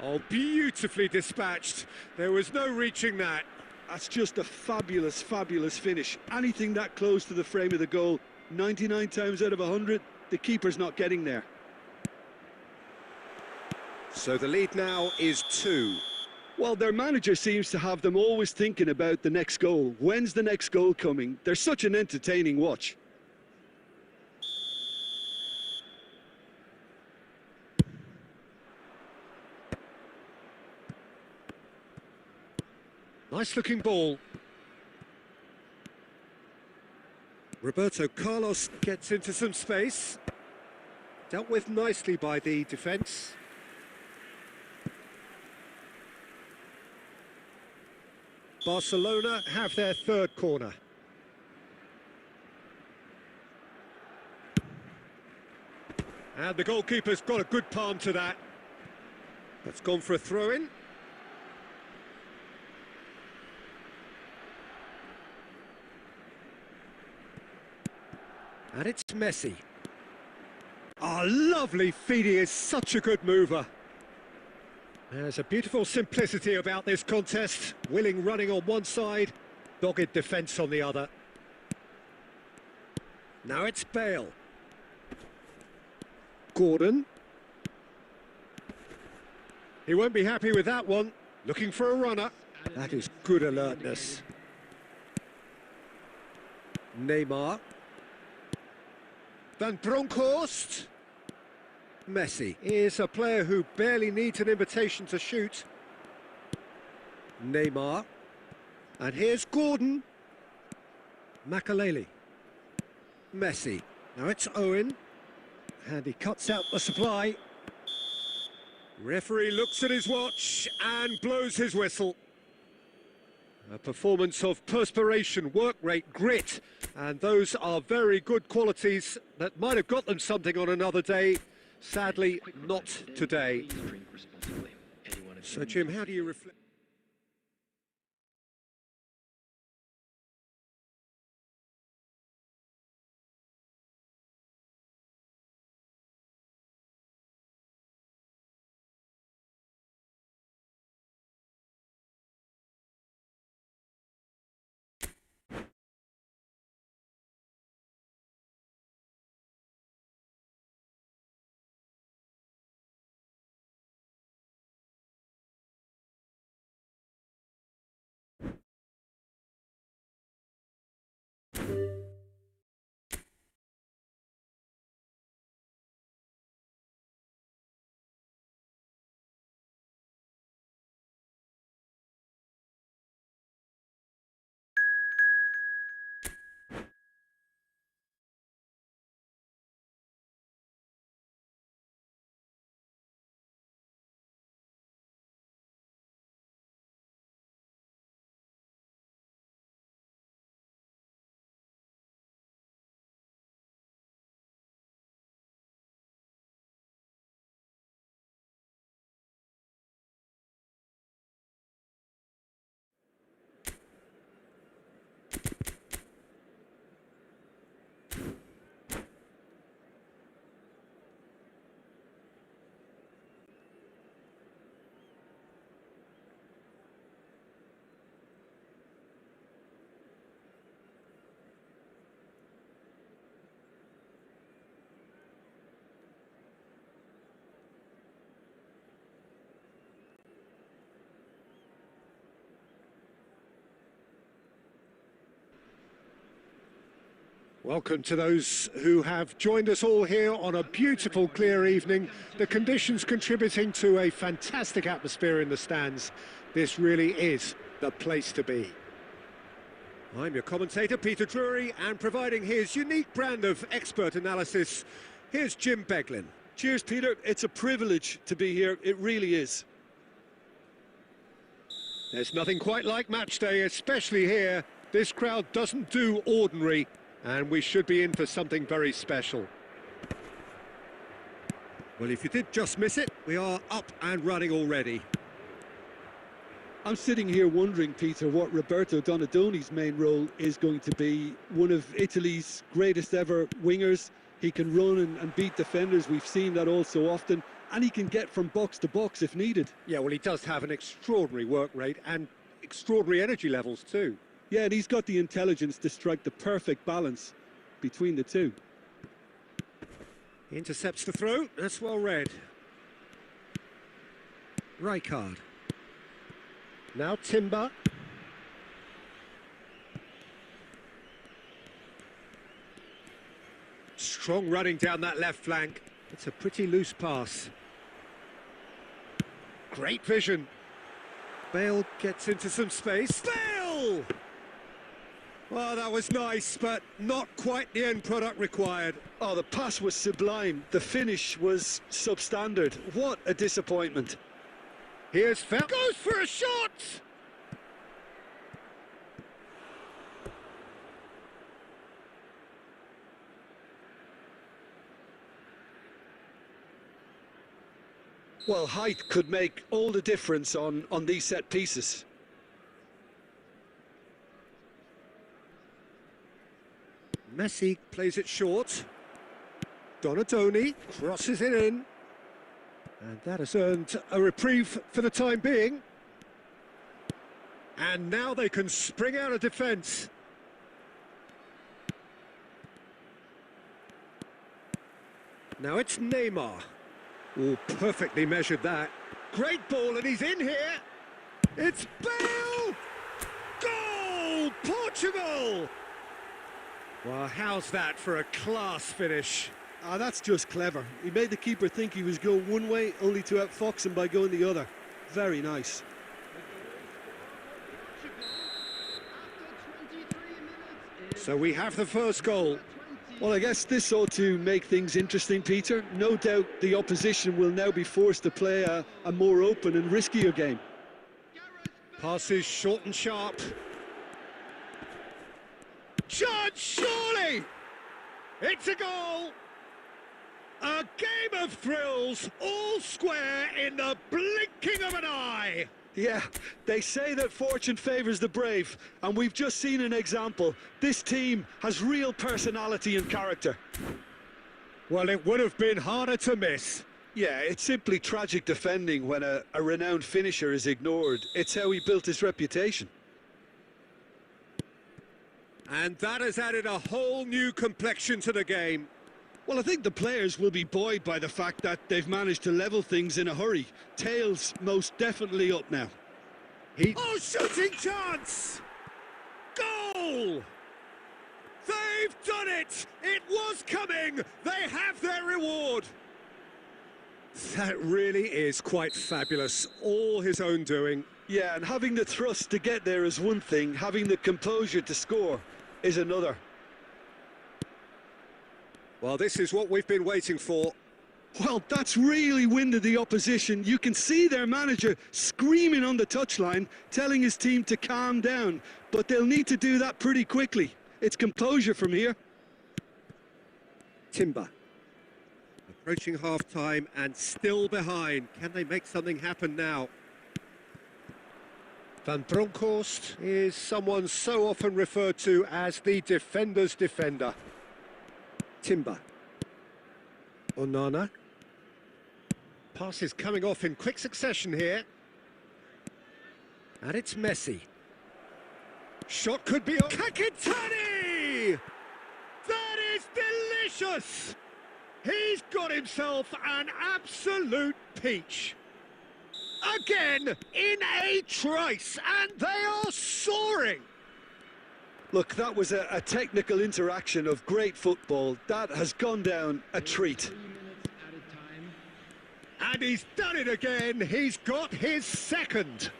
Oh, beautifully dispatched. There was no reaching that. That's just a fabulous, fabulous finish. Anything that close to the frame of the goal, 99 times out of 100, the keeper's not getting there. So the lead now is 2. Well, their manager seems to have them always thinking about the next goal. When's the next goal coming? They're such an entertaining watch. Nice-looking ball. Roberto Carlos gets into some space. Dealt with nicely by the defence. Barcelona have their third corner. And the goalkeeper's got a good palm to that. That's gone for a throw-in. And it's Messi. Oh, lovely feed. He is such a good mover. There's a beautiful simplicity about this contest. Willing running on one side, dogged defence on the other. Now it's Bale. Gordon. He won't be happy with that one. Looking for a runner. That is good alertness. Neymar. Van Bronckhorst. Messi is a player who barely needs an invitation to shoot. Neymar. And here's Gordon. Makaleli. Messi. Now it's Owen. And he cuts out the supply. Referee looks at his watch and blows his whistle. A performance of perspiration, work rate, grit, and those are very good qualities that might have got them something on another day. Sadly, not today. So, Jim, how do you reflect? Welcome to those who have joined us all here on a beautiful, clear evening. The conditions contributing to a fantastic atmosphere in the stands. This really is the place to be. I'm your commentator, Peter Drury, and providing his unique brand of expert analysis, here's Jim Beglin. Cheers, Peter. It's a privilege to be here. It really is. There's nothing quite like match day, especially here. This crowd doesn't do ordinary, and we should be in for something very special. Well, if you did just miss it, we are up and running already. I'm sitting here wondering, Peter, what Roberto Donadoni's main role is going to be. One of Italy's greatest ever wingers. He can run and beat defenders. We've seen that all so often. And he can get from box to box if needed. Yeah, well, he does have an extraordinary work rate and extraordinary energy levels too. Yeah, and he's got the intelligence to strike the perfect balance between the two. He intercepts the throw. That's well read. Rijkaard. Now Timber. Strong running down that left flank. It's a pretty loose pass. Great vision. Bale gets into some space. Bale! Well, that was nice, but not quite the end product required. Oh, the pass was sublime. The finish was substandard. What a disappointment. Here's Fel. Goes for a shot! Well, height could make all the difference on these set pieces. Messi plays it short. Donadoni crosses it in. And that has earned a reprieve for the time being. And now they can spring out of defence. Now it's Neymar. Oh, perfectly measured that. Great ball, and he's in here. It's Bale! Goal! Portugal! Well, how's that for a class finish? Ah, that's just clever. He made the keeper think he was going one way, only to outfox him by going the other. Very nice. So we have the first goal. Well, I guess this ought to make things interesting, Peter. No doubt the opposition will now be forced to play a more open and riskier game. Passes short and sharp. Chance, surely! It's a goal! A game of thrills, all square in the blinking of an eye! Yeah, they say that fortune favours the brave, and we've just seen an example. This team has real personality and character. Well, it would have been harder to miss. Yeah, it's simply tragic defending when a renowned finisher is ignored. It's how he built his reputation. And that has added a whole new complexion to the game. Well, I think the players will be buoyed by the fact that they've managed to level things in a hurry. Tails most definitely up now. Oh, shooting chance! Goal! They've done it! It was coming! They have their reward! That really is quite fabulous. All his own doing. Yeah, and having the thrust to get there is one thing. Having the composure to score is another. Well, this is what we've been waiting for. Well, that's really winded the opposition. You can see their manager screaming on the touchline, telling his team to calm down. But they'll need to do that pretty quickly. It's composure from here. Timber. Approaching half-time and still behind. Can they make something happen now? Van Bronckhorst is someone so often referred to as the defender's defender. Timber. Onana. Passes coming off in quick succession here. And it's Messi. Shot could be on. Kakitani! That is delicious! He's got himself an absolute peach. Again, in a trice, and they are soaring. Look, that was a technical interaction of great football. That has gone down a treat. 3 minutes added time. And he's done it again. He's got his second.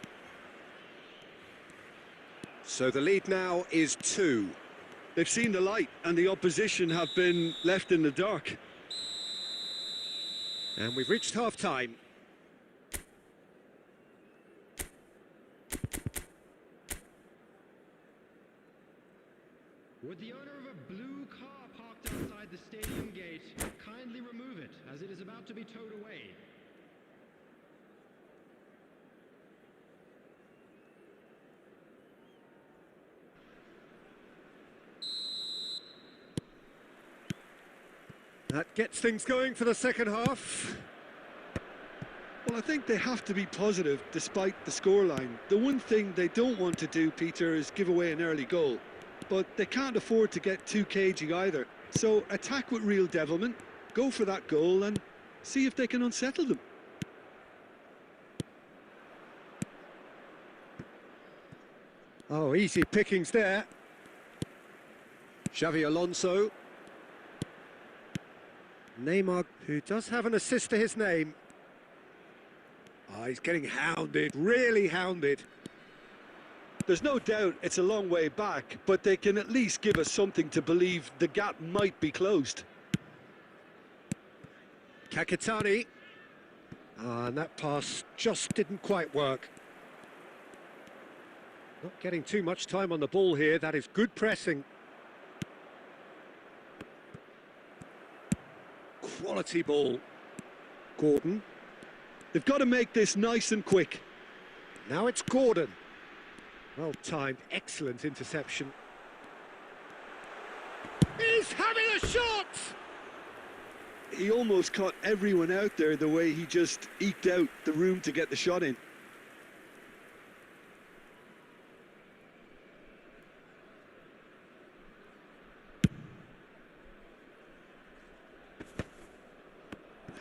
So the lead now is 2. They've seen the light and the opposition have been left in the dark. And we've reached half-time. Would the owner of a blue car parked outside the stadium gate kindly remove it, as it is about to be towed away? That gets things going for the second half. Well, I think they have to be positive despite the scoreline. The one thing they don't want to do, Peter, is give away an early goal. But they can't afford to get too cagey either. So attack with real devilment, go for that goal and see if they can unsettle them. Oh, easy pickings there. Xavi Alonso. Neymar, who does have an assist to his name. Oh, he's getting hounded, really hounded. There's no doubt it's a long way back, but they can at least give us something to believe the gap might be closed. Kakitani. And that pass just didn't quite work. Not getting too much time on the ball here. That is good pressing. Quality ball. Gordon. They've got to make this nice and quick. Now it's Gordon. Well timed, excellent interception. He's having a shot! He almost caught everyone out there the way he just eked out the room to get the shot in.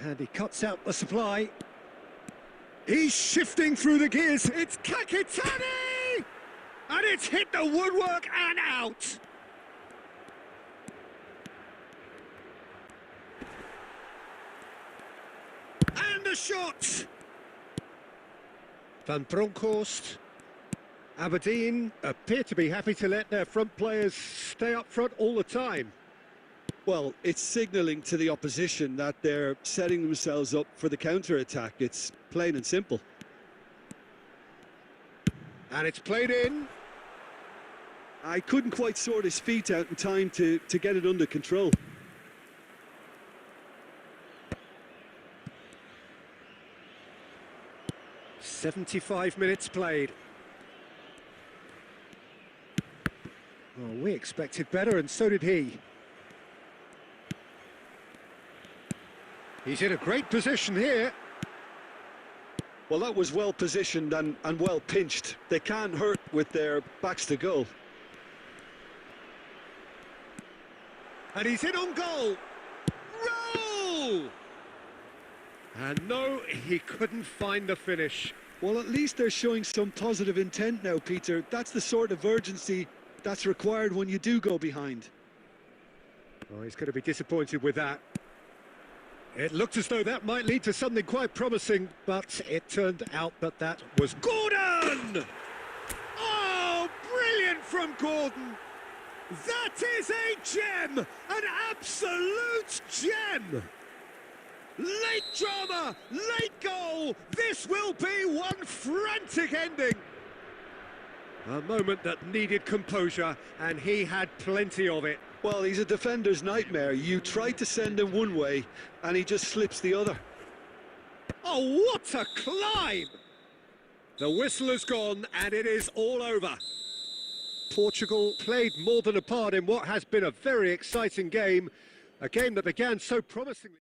And he cuts out the supply. He's shifting through the gears. It's Kakitani! And it's hit the woodwork and out. And the shot! Van Bronckhorst. Aberdeen appear to be happy to let their front players stay up front all the time. Well, it's signalling to the opposition that they're setting themselves up for the counter-attack. It's plain and simple. And it's played in. I couldn't quite sort his feet out in time to get it under control. "75 minutes played. Oh, we expected better, and so did he. He's in a great position here. Well, that was well positioned and well pinched. They can't hurt with their backs to goal. And he's in on goal. Roll! And no, he couldn't find the finish. Well, at least they're showing some positive intent now, Peter. That's the sort of urgency that's required when you do go behind. Oh, he's going to be disappointed with that. It looked as though that might lead to something quite promising, but it turned out that that was Gordon! Oh, brilliant from Gordon! That is a gem! An absolute gem! Late drama, late goal! This will be one frantic ending! A moment that needed composure, and he had plenty of it. Well, he's a defender's nightmare. You try to send him one way, and he just slips the other. Oh, what a climb! The whistle has gone, and it is all over. Portugal played more than a part in what has been a very exciting game, a game that began so promisingly.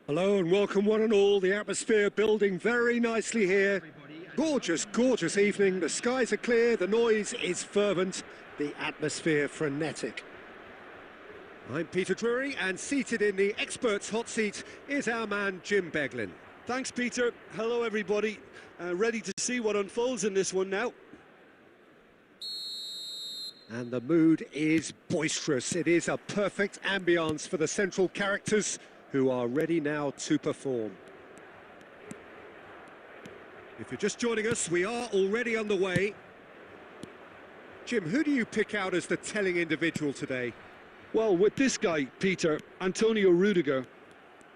Hello and welcome one and all. The atmosphere building very nicely here. Gorgeous, gorgeous evening. The skies are clear, the noise is fervent, the atmosphere frenetic. I'm Peter Drury, and seated in the experts' hot seat is our man Jim Beglin. Thanks, Peter. Hello, everybody. Ready to see what unfolds in this one now. And the mood is boisterous. It is a perfect ambience for the central characters who are ready now to perform. If you're just joining us, we are already underway. Jim, who do you pick out as the telling individual today? Well, with this guy, Peter, Antonio Rudiger,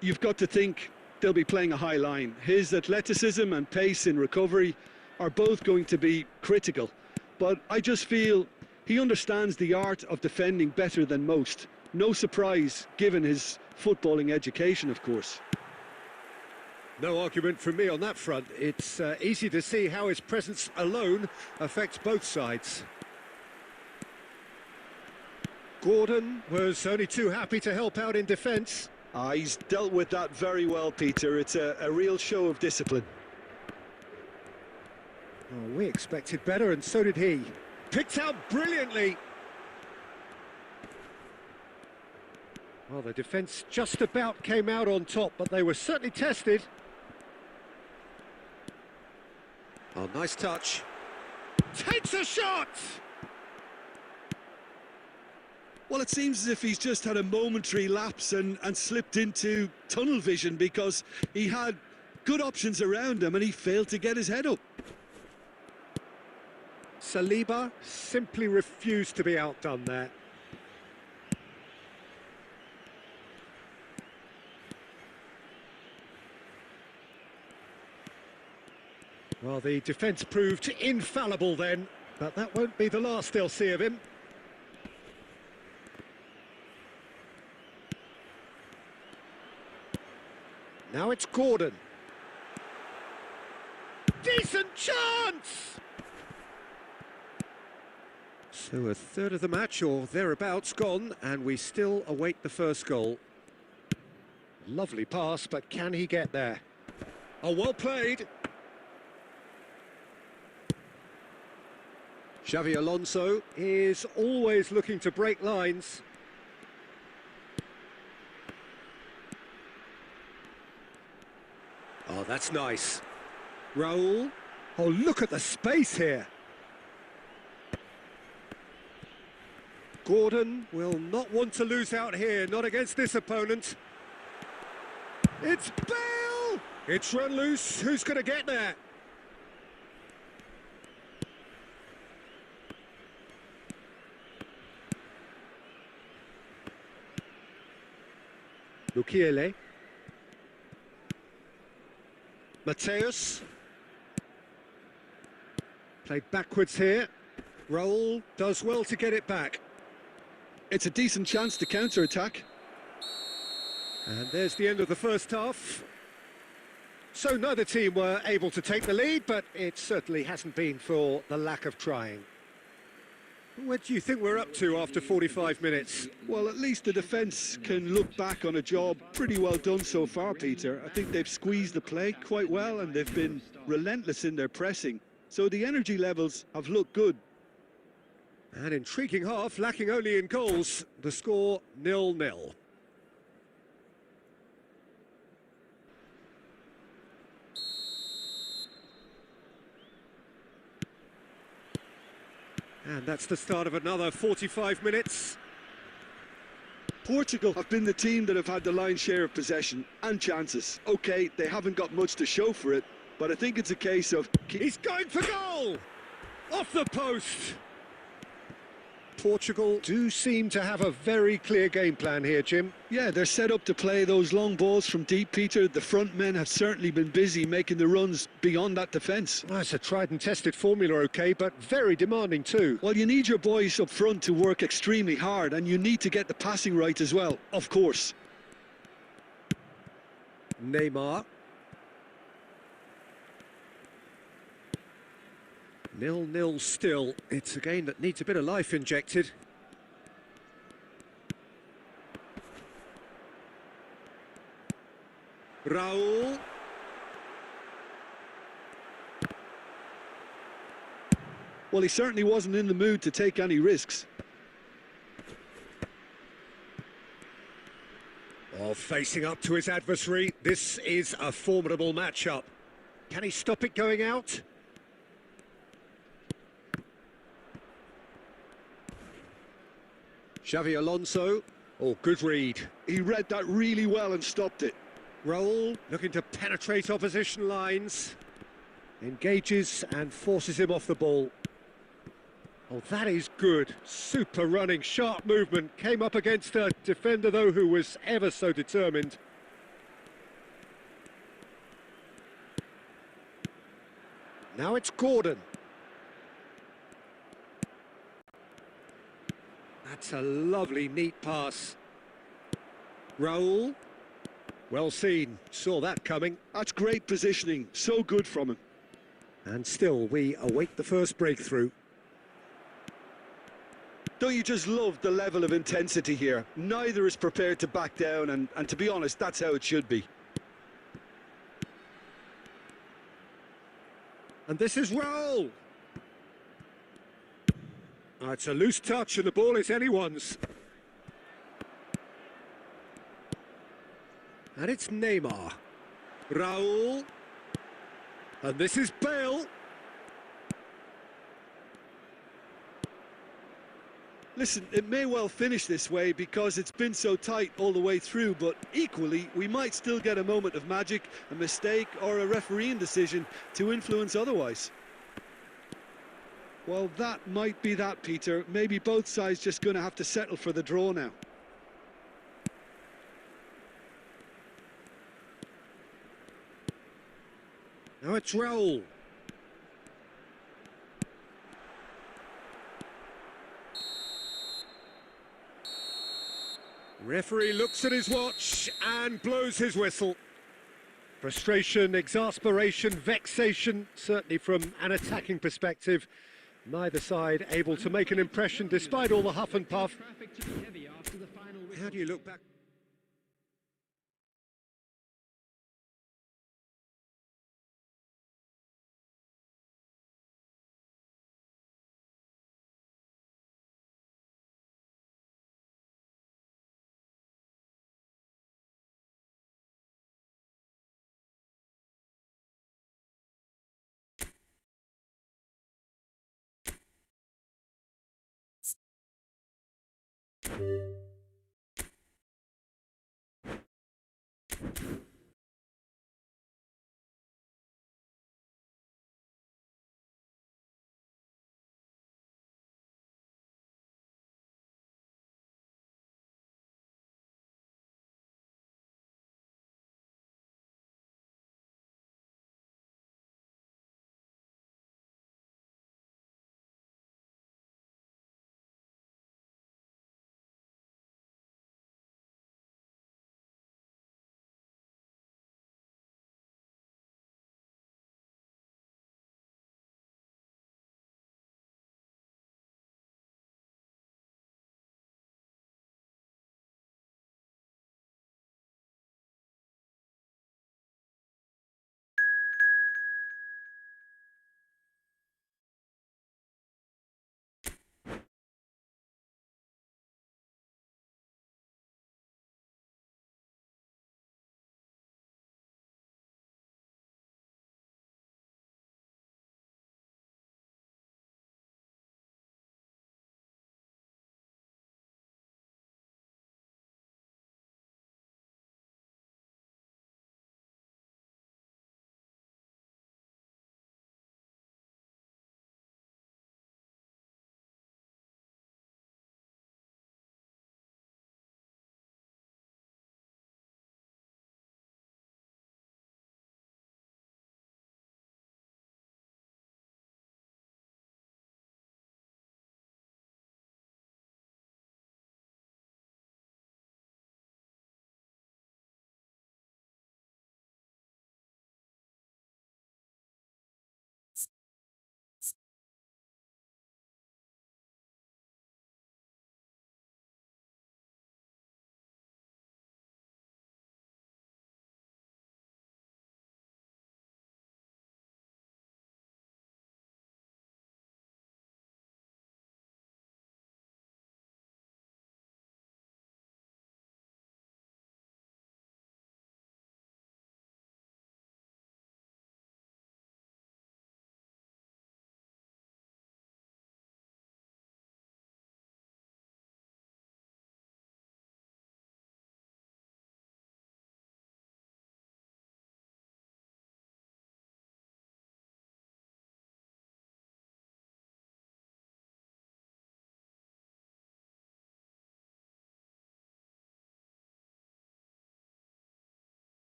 you've got to think they'll be playing a high line. His athleticism and pace in recovery are both going to be critical. But I just feel he understands the art of defending better than most. No surprise, given his footballing education, of course. No argument from me on that front. It's easy to see how his presence alone affects both sides. Gordon was only too happy to help out in defence. He's dealt with that very well, Peter. It's a real show of discipline. Oh, we expected better, and so did he. Picked out brilliantly. Well, the defence just about came out on top, but they were certainly tested. Oh, nice touch. Takes a shot! Well, it seems as if he's just had a momentary lapse and slipped into tunnel vision, because he had good options around him and he failed to get his head up. Saliba simply refused to be outdone there. Well, the defence proved infallible then, but that won't be the last they'll see of him. Now it's Gordon. Decent chance! So a third of the match, or thereabouts, gone, and we still await the first goal. Lovely pass, but can he get there? Oh, well played. Xavi Alonso is always looking to break lines. Oh, that's nice. Raul. Oh, look at the space here. Gordon will not want to lose out here, not against this opponent. It's Bale! It's run loose. Who's going to get there? Mukiele. Mateus. Played backwards here. Raul does well to get it back. It's a decent chance to counter-attack. And there's the end of the first half. So neither team were able to take the lead, but it certainly hasn't been for the lack of trying. What do you think we're up to after 45 minutes? Well, at least the defence can look back on a job pretty well done so far, Peter. I think they've squeezed the play quite well and they've been relentless in their pressing. So the energy levels have looked good. An intriguing half, lacking only in goals. The score 0-0. And that's the start of another 45 minutes. Portugal have been the team that have had the lion's share of possession and chances. OK, they haven't got much to show for it, but I think it's a case of... He's going for goal! Off the post! Portugal do seem to have a very clear game plan here, Jim. Yeah, they're set up to play those long balls from deep, Peter. The front men have certainly been busy making the runs beyond that defence. Well, it's a tried and tested formula, OK, but very demanding too. Well, you need your boys up front to work extremely hard, and you need to get the passing right as well, of course. Neymar. 0-0 still. It's a game that needs a bit of life injected. Raul. Well, he certainly wasn't in the mood to take any risks. Oh, facing up to his adversary, this is a formidable matchup. Can he stop it going out? Xavi Alonso. Oh, good read. He read that really well and stopped it. Raul looking to penetrate opposition lines. Engages and forces him off the ball. Oh, that is good. Super running, sharp movement. Came up against a defender, though, who was ever so determined. Now it's Gordon. That's a lovely, neat pass. Raul. Well seen. Saw that coming. That's great positioning. So good from him. And still, we await the first breakthrough. Don't you just love the level of intensity here? Neither is prepared to back down, and to be honest, that's how it should be. And this is Raul. Oh, it's a loose touch and the ball is anyone's. And it's Neymar. Raul. And this is Bale. Listen, it may well finish this way because it's been so tight all the way through, but equally, we might still get a moment of magic, a mistake, or a refereeing decision to influence otherwise. Well, that might be that, Peter. Maybe both sides just going to have to settle for the draw now. Now it's Raul. Referee looks at his watch and blows his whistle. Frustration, exasperation, vexation, certainly from an attacking perspective. Neither side able to make an impression despite all the huff and puff. How do you look back?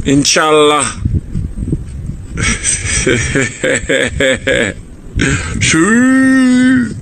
Inshallah. Shoo.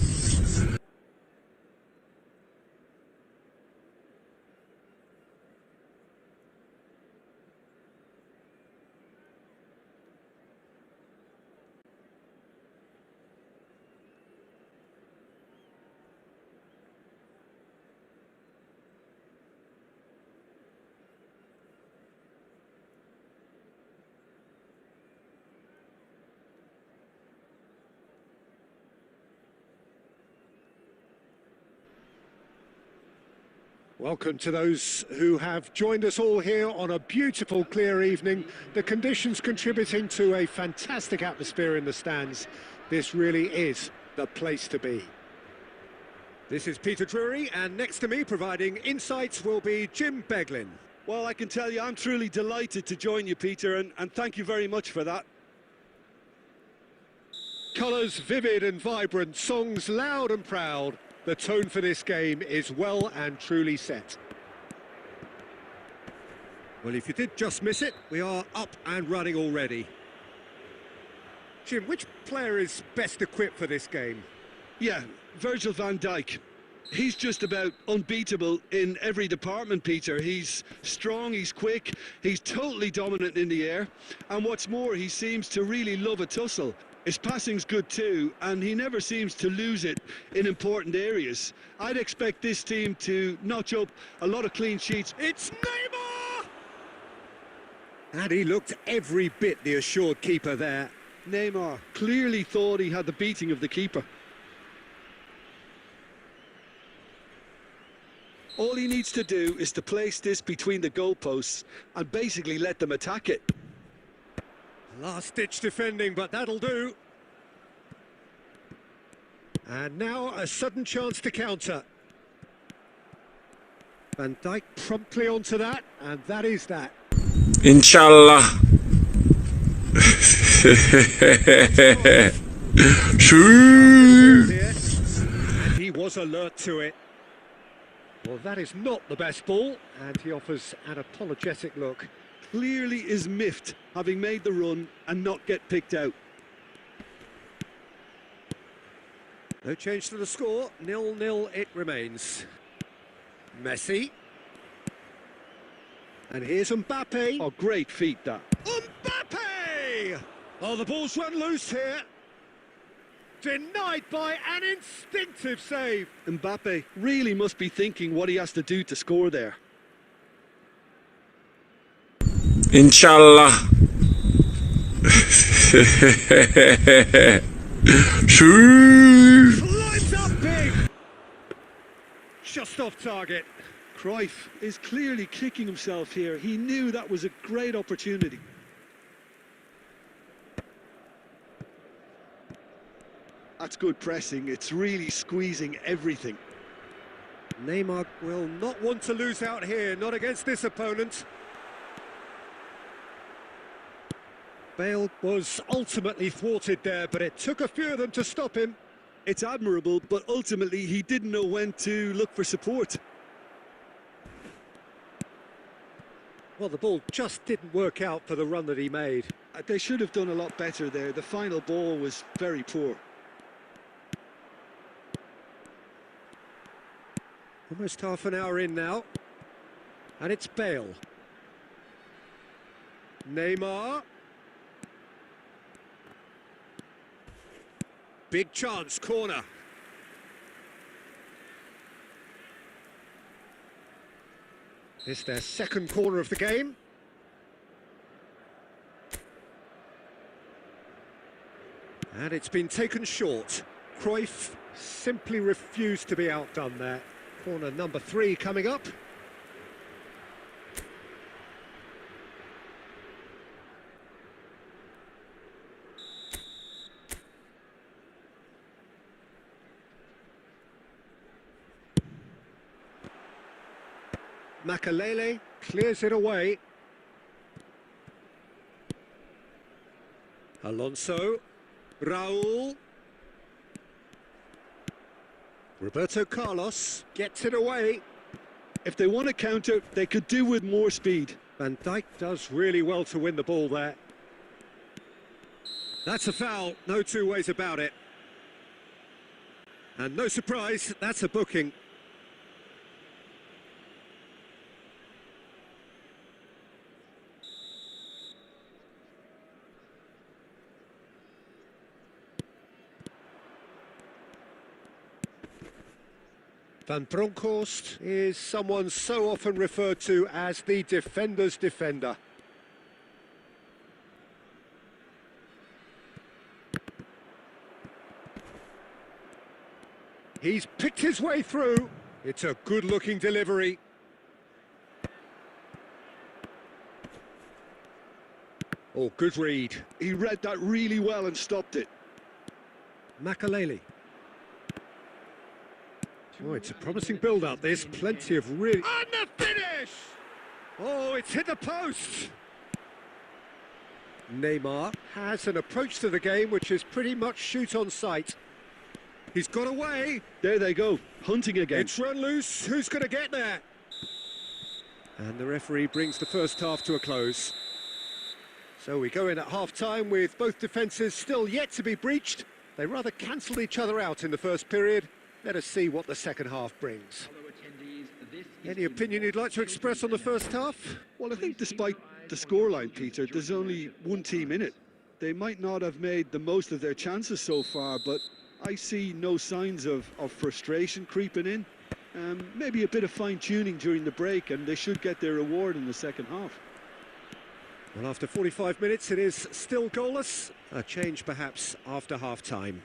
Welcome to those who have joined us all here on a beautiful, clear evening. The conditions contributing to a fantastic atmosphere in the stands. This really is the place to be. This is Peter Drury, and next to me providing insights will be Jim Beglin. Well, I can tell you, I'm truly delighted to join you, Peter, and thank you very much for that. Colours vivid and vibrant, songs loud and proud. The tone for this game is well and truly set. Well, if you did just miss it, we are up and running already. Jim, which player is best equipped for this game? Yeah, Virgil van Dijk. He's just about unbeatable in every department, Peter. He's strong, he's quick, he's totally dominant in the air. And what's more, he seems to really love a tussle. His passing's good too, and he never seems to lose it in important areas. I'd expect this team to notch up a lot of clean sheets. It's Neymar! And he looked every bit the assured keeper there. Neymar clearly thought he had the beating of the keeper. All he needs to do is to place this between the goalposts and basically let them attack it. Last-ditch defending, but that'll do. And now a sudden chance to counter. Van Dijk promptly onto that, and that is that. Inshallah. Shoo. And he was alert to it. Well, that is not the best ball, and he offers an apologetic look. Clearly is miffed, having made the run and not get picked out. No change to the score, 0-0 it remains. Messi. And here's Mbappe. Oh, great feat that. Mbappe! Oh, the ball's run loose here. Denied by an instinctive save. Mbappe really must be thinking what he has to do to score there. Inshallah. Shoo. Climbs up big. Just off target. Cruyff is clearly kicking himself here. He knew that was a great opportunity. That's good pressing. It's really squeezing everything. Neymar will not want to lose out here, not against this opponent. Bale was ultimately thwarted there, but it took a few of them to stop him. It's admirable, but ultimately he didn't know when to look for support. Well, the ball just didn't work out for the run that he made. They should have done a lot better there. The final ball was very poor. Almost half an hour in now. And it's Bale. Neymar. Big chance, corner. It's their second corner of the game. And it's been taken short. Cruyff simply refused to be outdone there. Corner number 3 coming up. Makalele clears it away. Alonso. Raul. Roberto Carlos gets it away. If they want to counter, they could do with more speed. Van Dijk does really well to win the ball there. That's a foul, no two ways about it. And no surprise, that's a booking. Van Bronckhorst is someone so often referred to as the defender's defender. He's picked his way through. It's a good-looking delivery. Oh, good read. He read that really well and stopped it. Makalele. Oh, it's a promising build-up. There's plenty of really... And the finish! Oh, it's hit the post! Neymar has an approach to the game which is pretty much shoot on sight. He's got away. There they go, hunting again. It's run loose. Who's going to get there? And the referee brings the first half to a close. So we go in at half-time with both defences still yet to be breached. They rather cancelled each other out in the first period. Let us see what the second half brings. Any opinion you'd like to express on the first half? Well, I think despite the scoreline, Peter, there's only one team in it. They might not have made the most of their chances so far, but I see no signs of frustration creeping in. Maybe a bit of fine-tuning during the break, and they should get their reward in the second half. Well, after 45 minutes, it is still goalless. A change, perhaps, after half-time.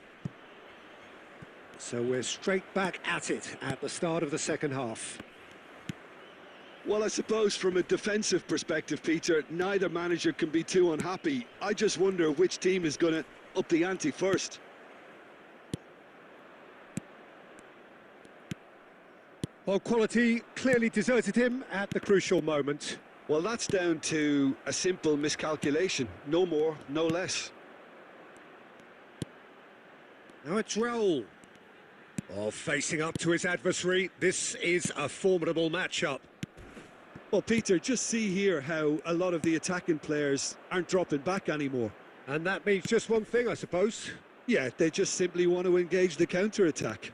So we're straight back at it at the start of the second half. Well, I suppose from a defensive perspective, Peter, neither manager can be too unhappy. I just wonder which team is going to up the ante first. Well, quality clearly deserted him at the crucial moment. Well, that's down to a simple miscalculation. No more, no less. Now it's Raul. Oh, facing up to his adversary. This is a formidable matchup. Well, Peter, just see here how a lot of the attacking players aren't dropping back anymore. And that means just one thing, I suppose. Yeah, they just simply want to engage the counter-attack.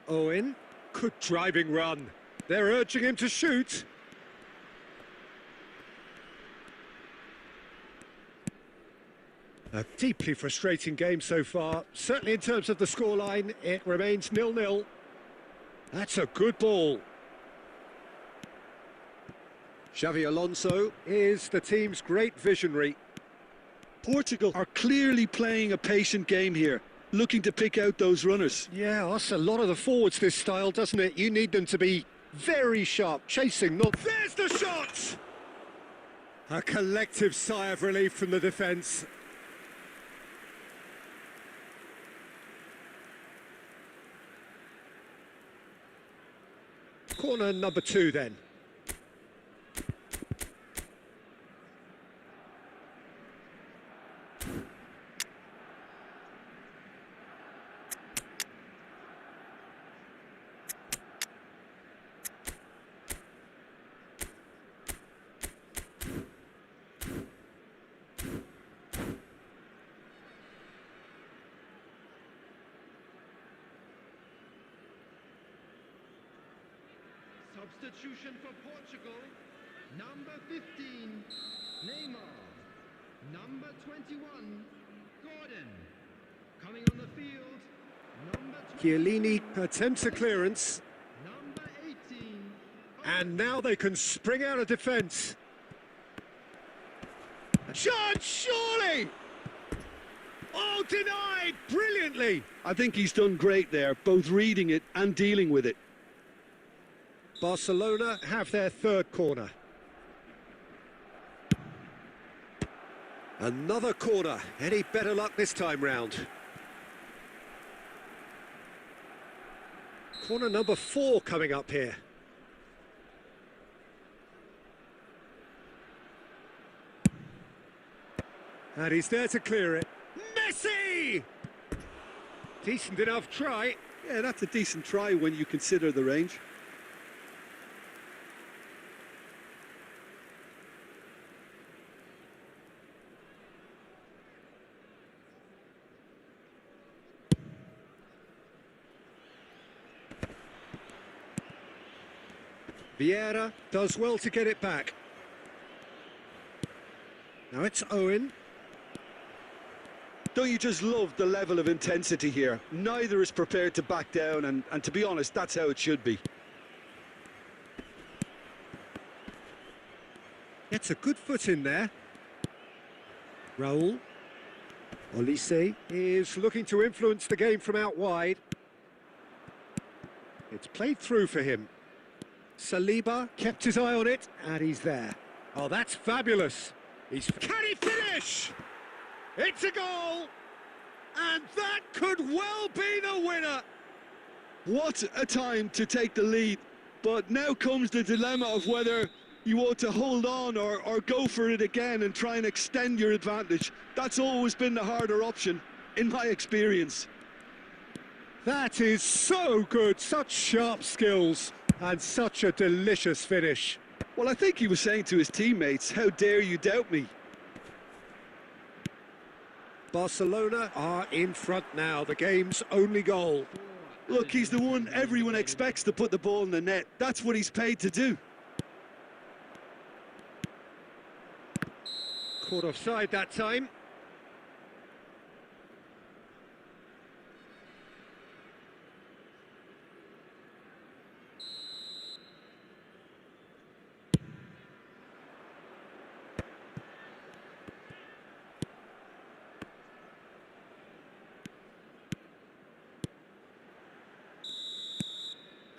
Owen, good driving run. They're urging him to shoot. A deeply frustrating game so far. Certainly in terms of the scoreline, it remains 0-0. That's a good ball. Xavi Alonso is the team's great visionary. Portugal are clearly playing a patient game here, looking to pick out those runners. Yeah, that's a lot of the forwards, this style, doesn't it? You need them to be very sharp, chasing, not... There's the shot! A collective sigh of relief from the defence. Corner number 2 then. Substitution for Portugal, number 15, Neymar, number 21, Gordon, coming on the field, number 20, Chiellini attempts a clearance, number 18, and now they can spring out of defence. Chance, surely! Oh, denied brilliantly! I think he's done great there, both reading it and dealing with it. Barcelona have their third corner. Another corner. Any better luck this time round? Corner number 4 coming up here. And he's there to clear it. Messi! Decent enough try. Yeah, that's a decent try when you consider the range. Vieira does well to get it back. Now it's Owen. Don't you just love the level of intensity here? Neither is prepared to back down, and to be honest, that's how it should be. Gets a good foot in there. Raul. Olise is looking to influence the game from out wide. It's played through for him. Saliba kept his eye on it, and he's there. Oh, that's fabulous. Can he finish? It's a goal! And that could well be the winner! What a time to take the lead. But now comes the dilemma of whether you want to hold on or go for it again and try and extend your advantage. That's always been the harder option, in my experience. That is so good, such sharp skills, and such a delicious finish. Well, I think he was saying to his teammates, how dare you doubt me? Barcelona are in front now, the game's only goal. Look, he's the one everyone expects to put the ball in the net. That's what he's paid to do. Caught offside that time.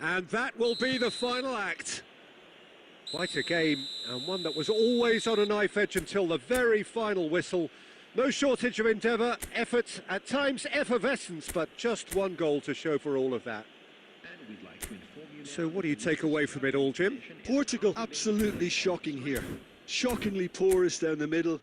And that will be the final act. Quite a game, and one that was always on a knife edge until the very final whistle. No shortage of endeavour, effort, at times effervescence, but just one goal to show for all of that. So what do you take away from it all, Jim? Portugal, absolutely shocking here. Shockingly porous down the middle.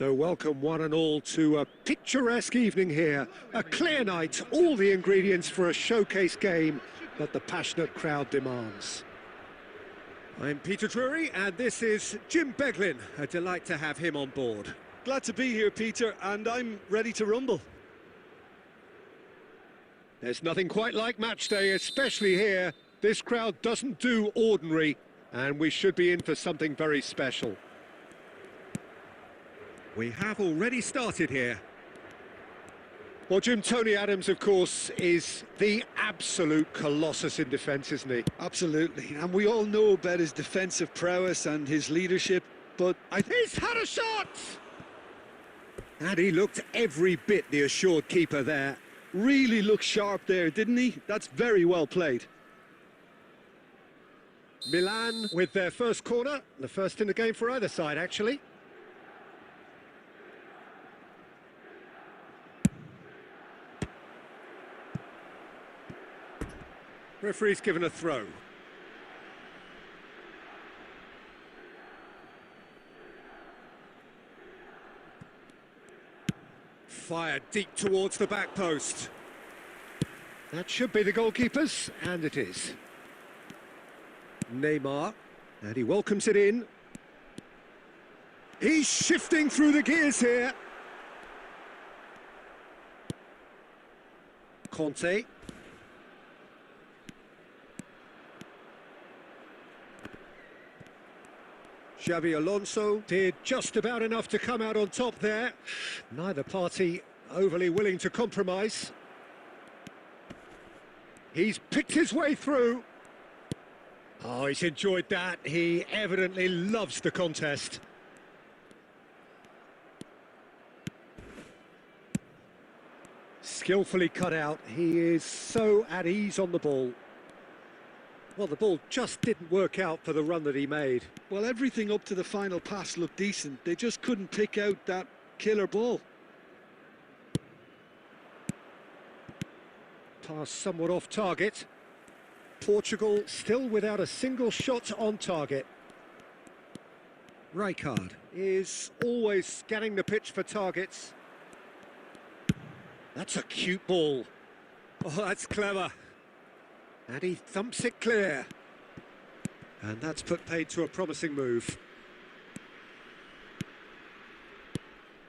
So welcome one and all to a picturesque evening here. A clear night, all the ingredients for a showcase game that the passionate crowd demands. I'm Peter Drury and this is Jim Beglin. A delight to have him on board. Glad to be here, Peter, and I'm ready to rumble. There's nothing quite like match day, especially here. This crowd doesn't do ordinary, and we should be in for something very special. We have already started here. Well, Jim, Tony Adams, of course, is the absolute colossus in defence, isn't he? Absolutely, and we all know about his defensive prowess and his leadership, but He's had a shot! And he looked every bit the assured keeper there. really looked sharp there, didn't he? That's very well played. Milan with their first corner, the first in the game for either side, actually. Referee's given a throw. Fired deep towards the back post. That should be the goalkeeper's, and it is. Neymar, and he welcomes it in. He's shifting through the gears here. Conte. Xabi Alonso did just about enough to come out on top there. Neither party overly willing to compromise. He's picked his way through. Oh, he's enjoyed that. He evidently loves the contest. Skillfully cut out. He is so at ease on the ball. Well, the ball just didn't work out for the run that he made. Well, everything up to the final pass looked decent. They just couldn't pick out that killer ball. Pass somewhat off target. Portugal still without a single shot on target. Rijkaard is always scanning the pitch for targets. That's a cute ball. Oh, that's clever. And he thumps it clear. And that's put paid to a promising move.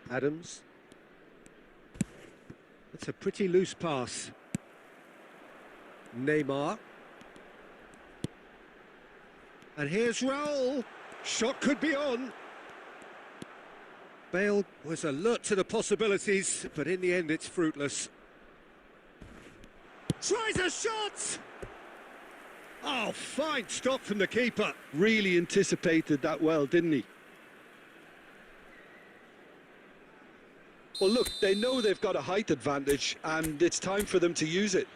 Adams. That's a pretty loose pass. Neymar. And here's Raul. Shot could be on. Bale was alert to the possibilities, but in the end it's fruitless. Tries a shot! Oh, fine stop from the keeper. Really anticipated that well, didn't he? Well, look, they know they've got a height advantage, and it's time for them to use it.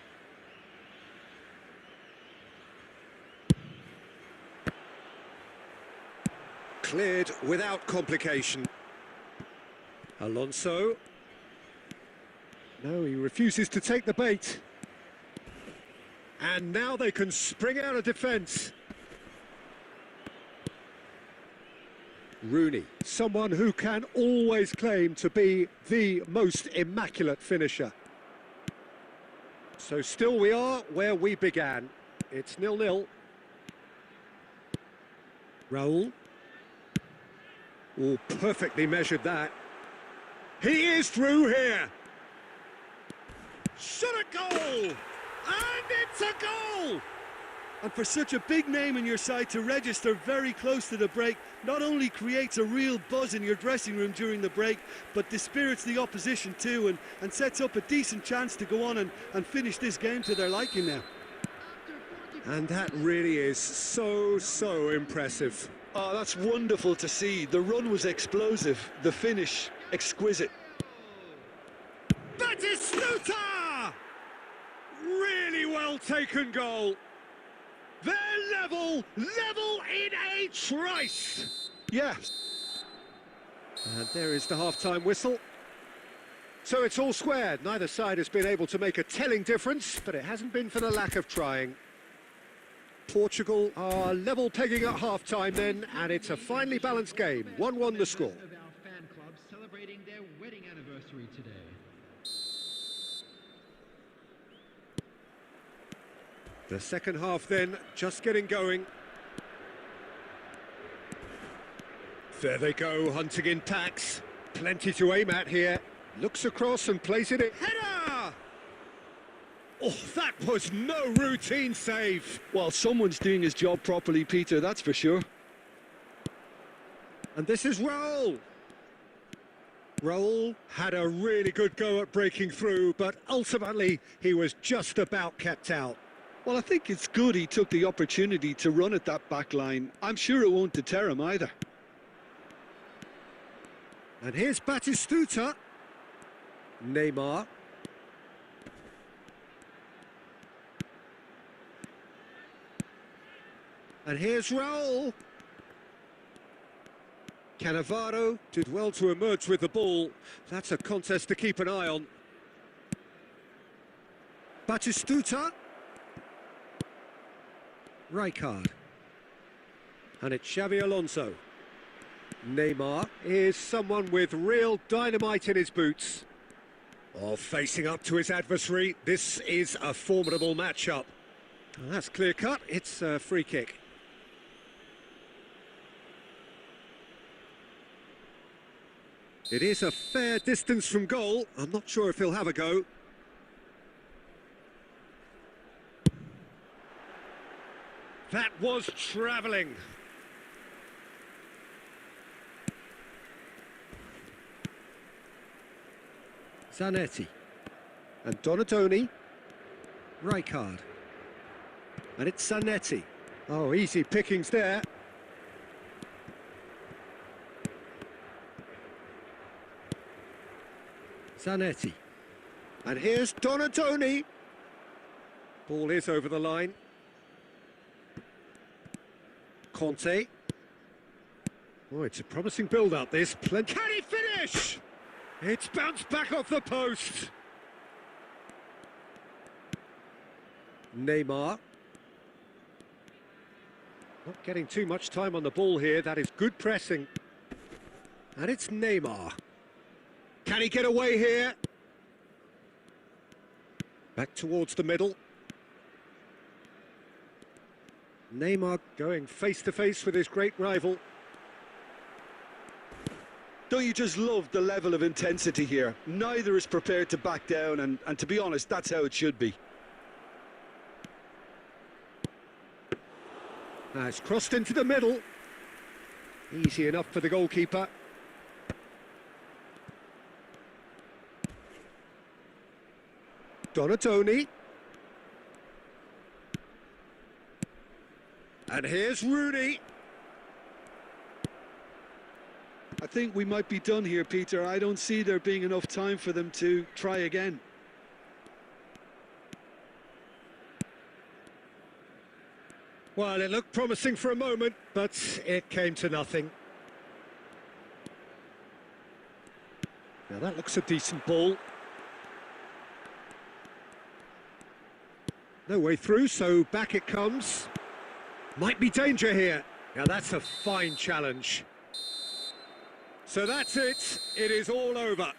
Cleared without complication. Alonso. No, he refuses to take the bait. And now they can spring out of defence. Rooney, someone who can always claim to be the most immaculate finisher. So still we are where we began. It's 0-0. Raul. Oh, perfectly measured that. He is through here. Shot a goal! And it's a goal! And for such a big name in your side to register very close to the break, not only creates a real buzz in your dressing room during the break, but dispirits the opposition too, and sets up a decent chance to go on and finish this game to their liking now. And that really is so impressive. Oh, that's wonderful to see. The run was explosive, the finish exquisite. Batistuta! Really well taken goal. They're level in a trice. Yeah. And there is the half-time whistle. So it's all squared. Neither side has been able to make a telling difference, but it hasn't been for the lack of trying. Portugal are level pegging at half-time then, and it's a finely balanced game. 1-1 the score. Of our fan club The second half then, just getting going. There they go, hunting in packs. Plenty to aim at here. Looks across and plays it in. Header! Oh, that was no routine save. Well, someone's doing his job properly, Peter, that's for sure. And this is Raul. Raul had a really good go at breaking through, but ultimately he was just about kept out. Well, I think it's good he took the opportunity to run at that back line. I'm sure it won't deter him either. And here's Batistuta. Neymar. And here's Raul. Cannavaro did well to emerge with the ball. That's a contest to keep an eye on. Batistuta. Rijkaard. And it's Xavi Alonso. Neymar is someone with real dynamite in his boots. Oh, facing up to his adversary, this is a formidable matchup. Well, that's clear cut, it's a free kick. It is a fair distance from goal. I'm not sure if he'll have a go. That was travelling. Zanetti. And Donatoni. Rijkaard. And it's Zanetti. Oh, easy pickings there. Zanetti. And here's Donatoni. Ball is over the line. Conte. Oh, it's a promising build-up, this. Can he finish? It's bounced back off the post. Neymar. Not getting too much time on the ball here. That is good pressing. And it's Neymar. Can he get away here? Back towards the middle. Neymar going face-to-face with his great rival. Don't you just love the level of intensity here? Neither is prepared to back down, and to be honest, that's how it should be. Now it's crossed into the middle. Easy enough for the goalkeeper. Donatoni. And here's Rooney. I think we might be done here, Peter. I don't see there being enough time for them to try again. Well, it looked promising for a moment, but it came to nothing. Now that looks a decent ball. No way through, so back it comes. Might be danger here. Now that's a fine challenge. So that's it. It is all over.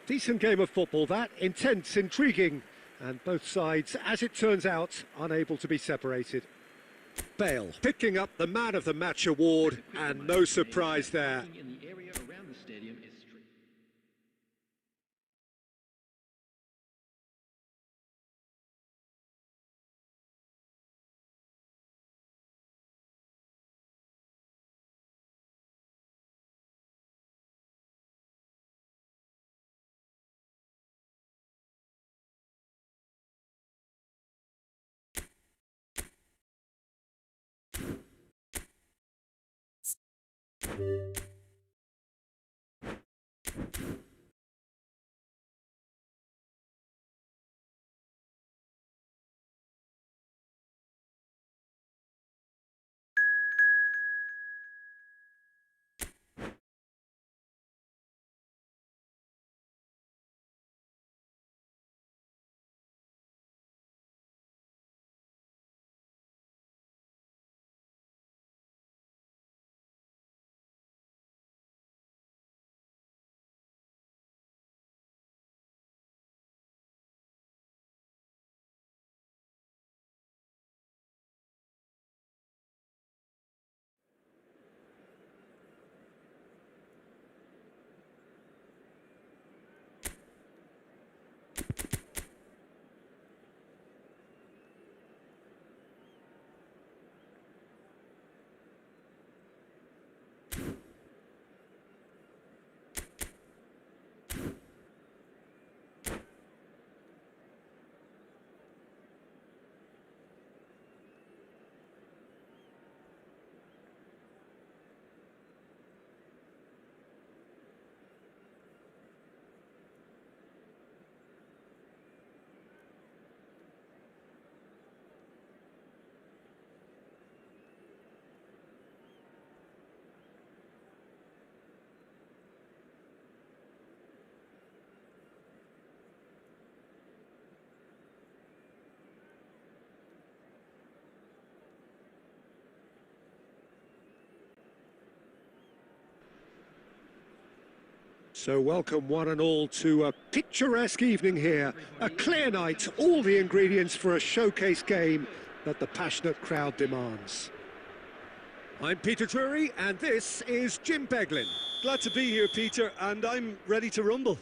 Decent game of football, that. Intense, intriguing. And both sides, as it turns out, unable to be separated. Bale picking up the Man of the Match award, and no surprise there. So welcome one and all to a picturesque evening here. A clear night, all the ingredients for a showcase game that the passionate crowd demands. I'm Peter Drury and this is Jim Beglin. Glad to be here, Peter, and I'm ready to rumble.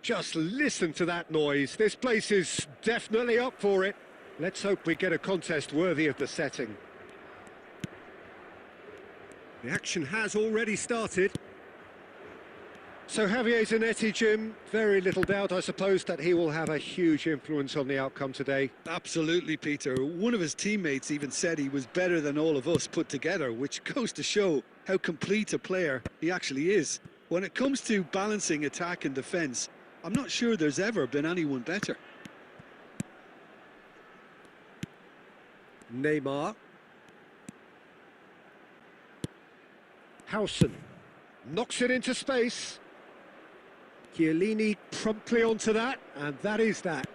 Just listen to that noise. This place is definitely up for it. Let's hope we get a contest worthy of the setting. The action has already started. So Javier Zanetti, Jim, very little doubt, I suppose, that he will have a huge influence on the outcome today. Absolutely, Peter. One of his teammates even said he was better than all of us put together, which goes to show how complete a player he actually is. When it comes to balancing attack and defence, I'm not sure there's ever been anyone better. Neymar. Howson knocks it into space. Chiellini promptly onto that, and that is that.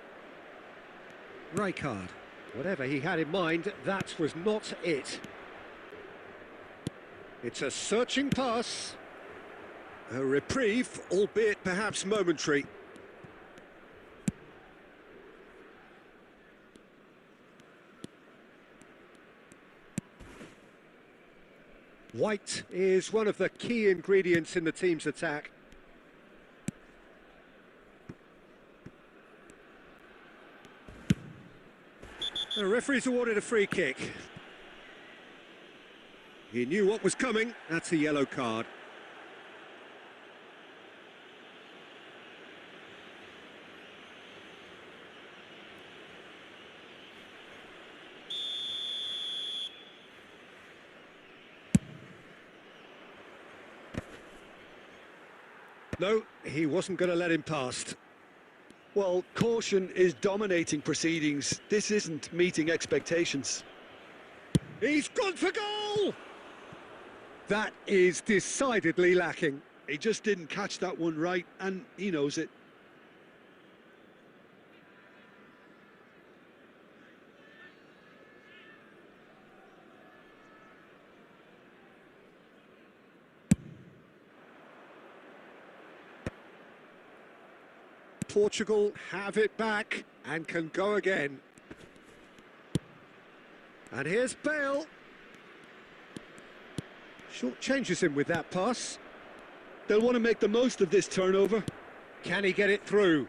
Rijkaard, whatever he had in mind, that was not it. It's a searching pass. A reprieve, albeit perhaps momentary. White is one of the key ingredients in the team's attack. The referee's awarded a free kick. He knew what was coming. That's a yellow card. No, he wasn't going to let him past. Well, caution is dominating proceedings. This isn't meeting expectations. He's gone for goal! That is decidedly lacking. He just didn't catch that one right, and he knows it. Portugal have it back and can go again. And here's Bale. Short changes him with that pass. They'll want to make the most of this turnover. Can he get it through?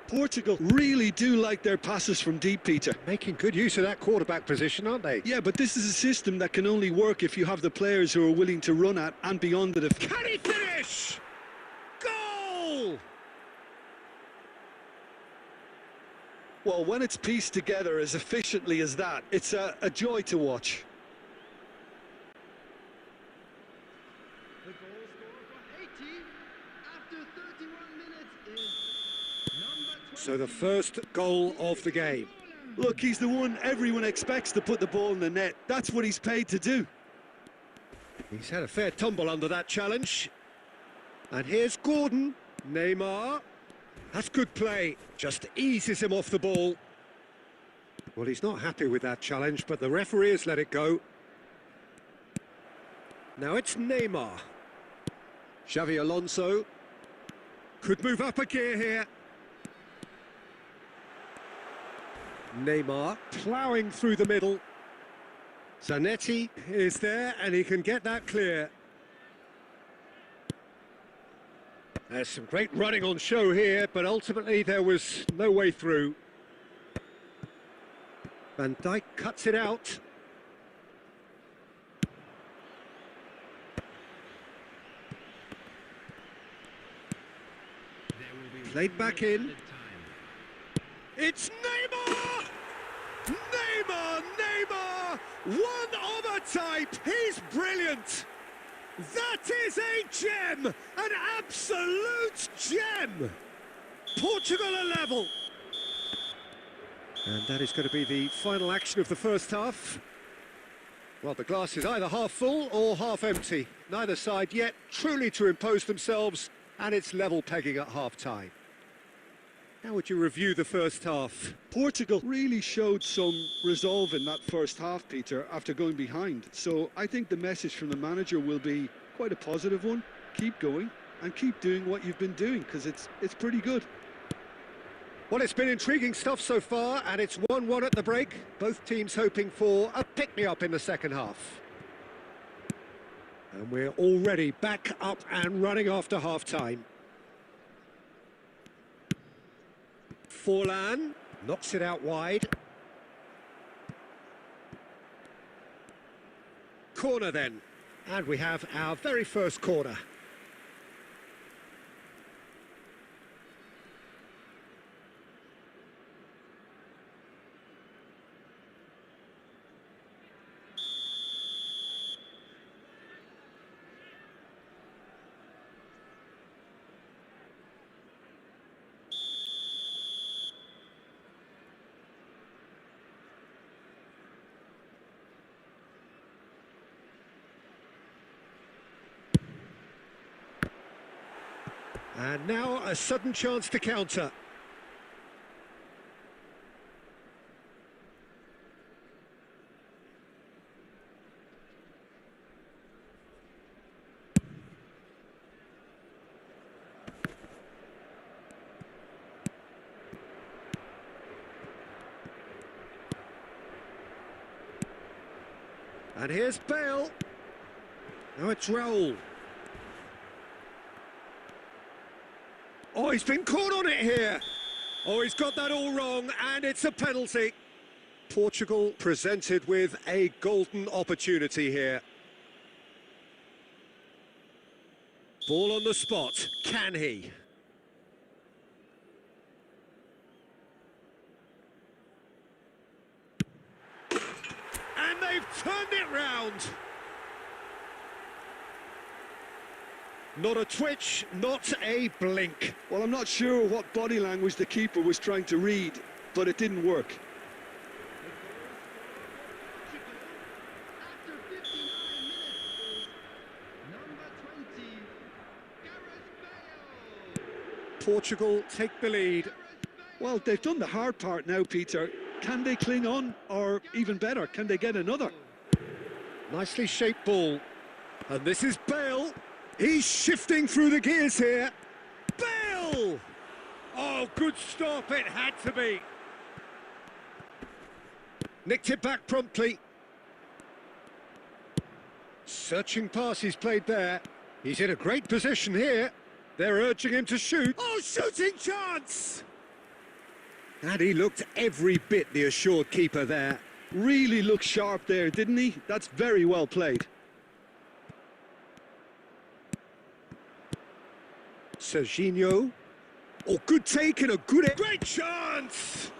Portugal really do like their passes from deep, Peter. Making good use of that quarterback position, aren't they? Yeah, but this is a system that can only work if you have the players who are willing to run at and beyond the defence. Can he finish? Goal! Well, when it's pieced together as efficiently as that, it's a joy to watch. The goal scorer for 80 after 31 minutes is number 20. So the first goal of the game. Look, he's the one everyone expects to put the ball in the net. That's what he's paid to do. He's had a fair tumble under that challenge. And here's Gordon. Neymar. That's good play. Just eases him off the ball. Well, he's not happy with that challenge, but the referee has let it go. Now it's Neymar. Xavi Alonso. Could move up a gear here. Neymar ploughing through the middle. Zanetti is there and he can get that clear. There's some great running on show here, but ultimately there was no way through. Van Dijk cuts it out. Played back in. It's Neymar! Neymar! Neymar! One of a type! He's brilliant! That is a gem! An absolute gem! Portugal are level. And that is going to be the final action of the first half. Well, the glass is either half full or half empty. Neither side yet truly to impose themselves, and it's level pegging at half-time. How would you review the first half? Portugal really showed some resolve in that first half, Peter, after going behind. So I think the message from the manager will be quite a positive one. keep going and keep doing what you've been doing, because it's pretty good. Well, it's been intriguing stuff so far, and it's 1-1 at the break. Both teams hoping for a pick-me-up in the second half. And we're already back up and running after half-time. Forlan knocks it out wide. Corner then. And we have our very first corner. And now a sudden chance to counter. And here's Bale. Now it's Raul. Oh, he's been caught on it here. Oh, he's got that all wrong, and it's a penalty. Portugal presented with a golden opportunity here. Ball on the spot. Can he? And they've turned it round. Not a twitch, not a blink. Well, I'm not sure what body language the keeper was trying to read, but it didn't work. After 59 minutes, number 20, Gareth Bale. Portugal take the lead. Well, they've done the hard part now, Peter. Can they cling on, or even better, can they get another? Nicely shaped ball. And this is Bale. He's shifting through the gears here. Bale! Oh, good stop, it had to be. Nicked it back promptly. Searching pass he's played there. He's in a great position here. They're urging him to shoot. Oh, shooting chance! And he looked every bit the assured keeper there. Really looked sharp there, didn't he? That's very well played. Serginho. Oh, good take and a good... Great chance!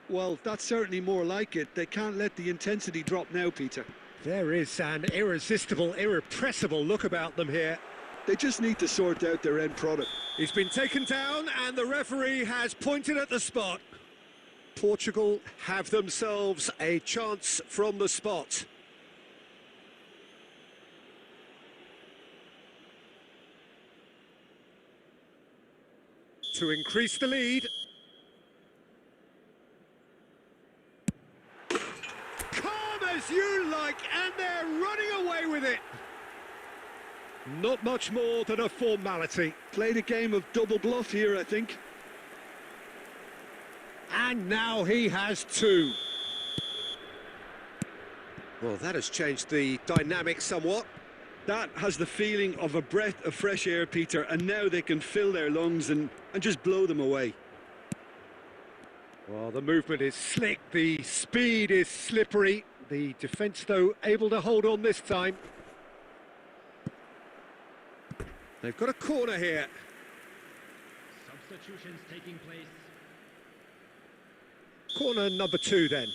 Well, that's certainly more like it. They can't let the intensity drop now, Peter. There is an irresistible, irrepressible look about them here. They just need to sort out their end product. He's been taken down and the referee has pointed at the spot. Portugal have themselves a chance from the spot. To increase the lead. Calm as you like, and they're running away with it. Not much more than a formality. Played a game of double bluff here, I think. And now he has two. Well, that has changed the dynamic somewhat. That has the feeling of a breath of fresh air, Peter, and now they can fill their lungs and just blow them away. Well, the movement is slick, the speed is slippery. The defence, though, able to hold on this time. They've got a corner here. Substitutions taking place. Corner number 2, then.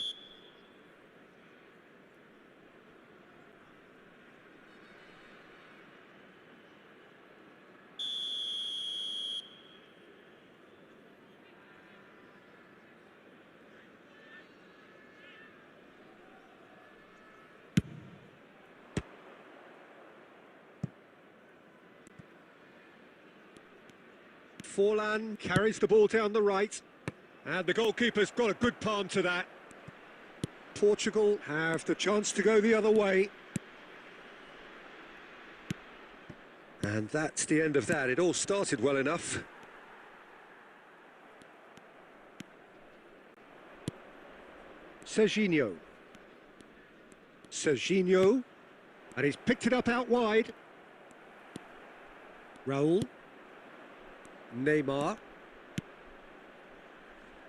Forlan carries the ball down the right, and the goalkeeper's got a good palm to that. Portugal have the chance to go the other way. And that's the end of that. It all started well enough. Serginho. Serginho. And he's picked it up out wide. Raul. Neymar.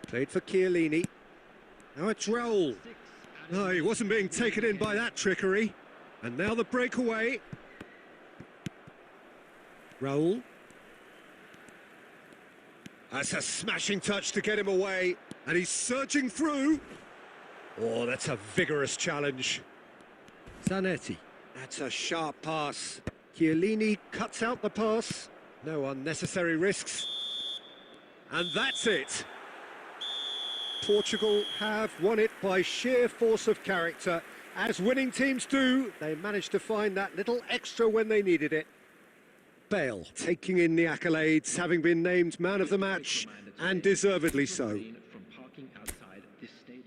Played for Chiellini. Now it's Raul. No, he wasn't being taken in by that trickery. And now the breakaway. Raul. That's a smashing touch to get him away. And he's surging through. Oh, that's a vigorous challenge. Zanetti. That's a sharp pass. Chiellini cuts out the pass. No unnecessary risks. And that's it. Portugal have won it by sheer force of character. As winning teams do, they managed to find that little extra when they needed it. Bale taking in the accolades, having been named man of the match, and deservedly so. From parking outside this stadium.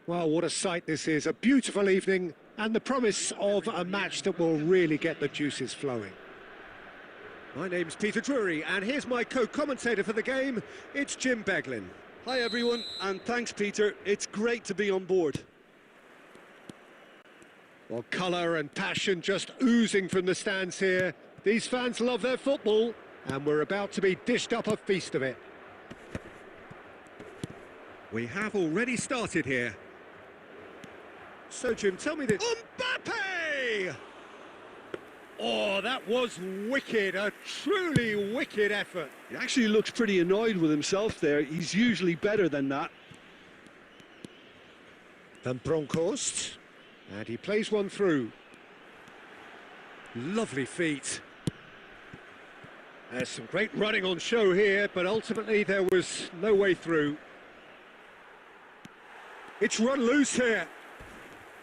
Well, what a sight this is. A beautiful evening and the promise of a match that will really get the juices flowing. My name's Peter Drury, and here's my co-commentator for the game. It's Jim Beglin. Hi everyone, and thanks Peter. It's great to be on board. Well, colour and passion just oozing from the stands here. These fans love their football, and we're about to be dished up a feast of it. We have already started here. So, Jim, tell me this. Mbappe! Oh, that was wicked, a truly wicked effort. He actually looks pretty annoyed with himself there. He's usually better than that. Van Bronckhorst, and he plays one through. Lovely feet. There's some great running on show here, but ultimately there was no way through. It's run loose here.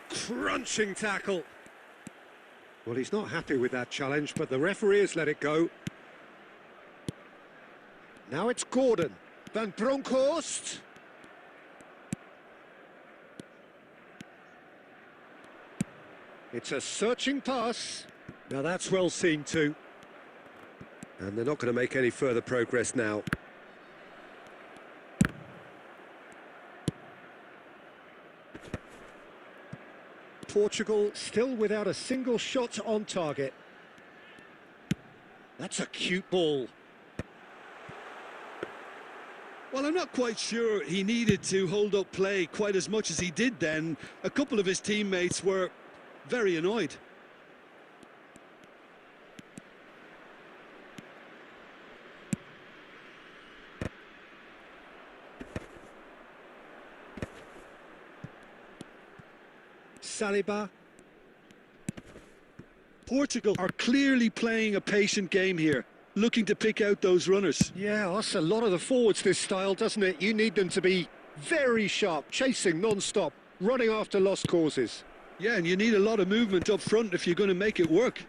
Crunching tackle. Well, he's not happy with that challenge, but the referee has let it go. Now it's Gordon. Van Bronckhorst. It's a searching pass. Now that's well seen too. And they're not going to make any further progress now. Portugal still without a single shot on target. That's a cute ball. Well, I'm not quite sure he needed to hold up play quite as much as he did then. A couple of his teammates were very annoyed. Saliba. Portugal are clearly playing a patient game here, looking to pick out those runners. Yeah, that's a lot of the forwards, this style, doesn't it? You need them to be very sharp, chasing non-stop, running after lost causes. Yeah, and you need a lot of movement up front if you're going to make it work.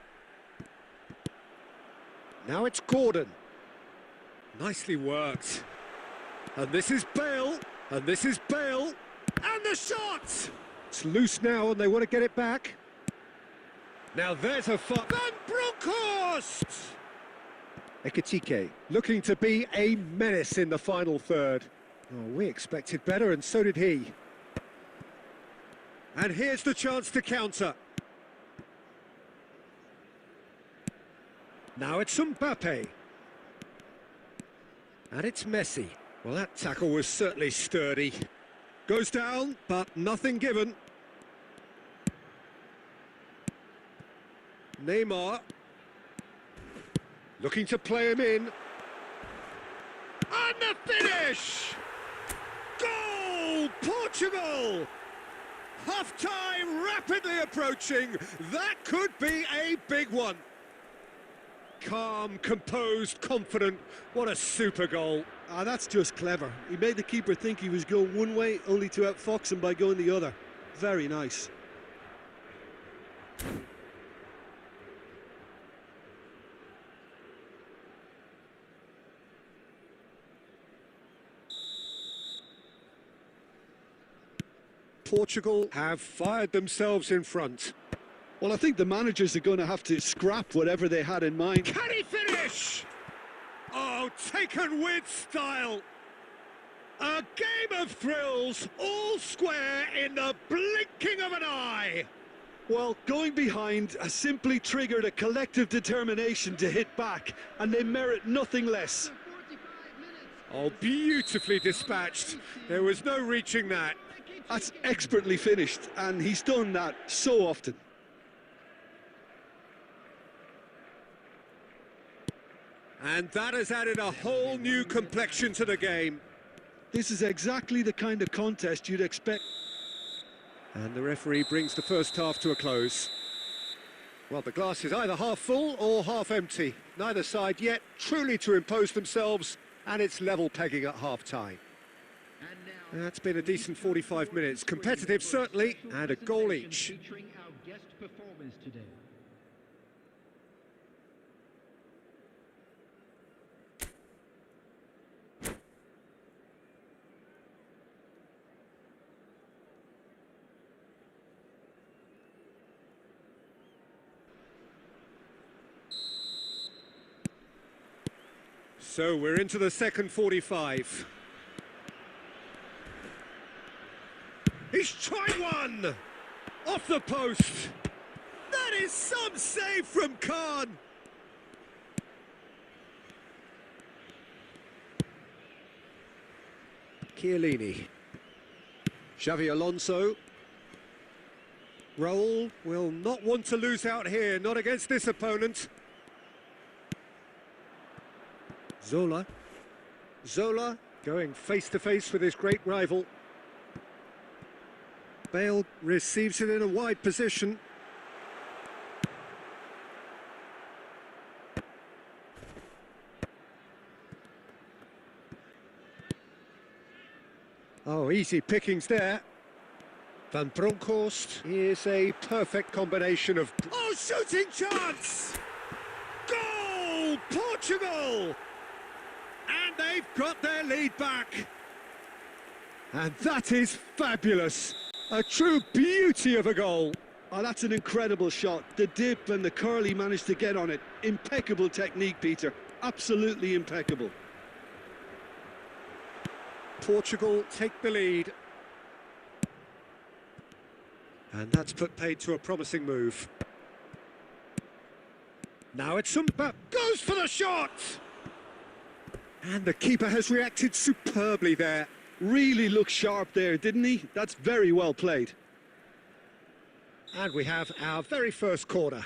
Now it's Gordon. Nicely worked. And this is Bale. And this is Bale. And the shot! It's loose now and they want to get it back. Now there's a Van Bronckhorst! Ekitike looking to be a menace in the final third. Oh, we expected better and so did he. And here's the chance to counter. Now it's Mbappe. And it's Messi. Well, that tackle was certainly sturdy. Goes down, but nothing given. Neymar. Looking to play him in. And the finish! Goal! Portugal! Half-time rapidly approaching. That could be a big one. Calm, composed, confident. What a super goal. Ah, that's just clever. He made the keeper think he was going one way, only to outfox him by going the other. Very nice. Portugal have fired themselves in front. Well, I think the managers are going to have to scrap whatever they had in mind. Can he finish? Oh, taken with style. A game of thrills, all square in the blinking of an eye. Well, going behind has simply triggered a collective determination to hit back, and they merit nothing less. Oh, beautifully dispatched. There was no reaching that. That's expertly finished, and he's done that so often. And that has added a whole new complexion to the game. This is exactly the kind of contest you'd expect. And the referee brings the first half to a close. Well, the glass is either half full or half empty. Neither side yet truly to impose themselves, and it's level pegging at half-time. That's been a decent 45 minutes. Competitive, certainly, and a goal each. Featuring our guest performers today. So we're into the second 45. He's tried one! Off the post! That is some save from Khan! Chiellini. Xavi Alonso. Raul will not want to lose out here, not against this opponent. Zola. Zola going face-to-face with his great rival. Bale receives it in a wide position. Oh, easy pickings there. Van Bronckhorst is a perfect combination of... Oh, shooting chance! Goal! Portugal! And they've got their lead back. And that is fabulous. A true beauty of a goal. Oh, that's an incredible shot. The dip and the curl he managed to get on it. Impeccable technique, Peter. Absolutely impeccable. Portugal take the lead. And that's put paid to a promising move. Now it's Mbappe. Goes for the shot! And the keeper has reacted superbly there. Really looked sharp there, didn't he? That's very well played. And we have our very first corner.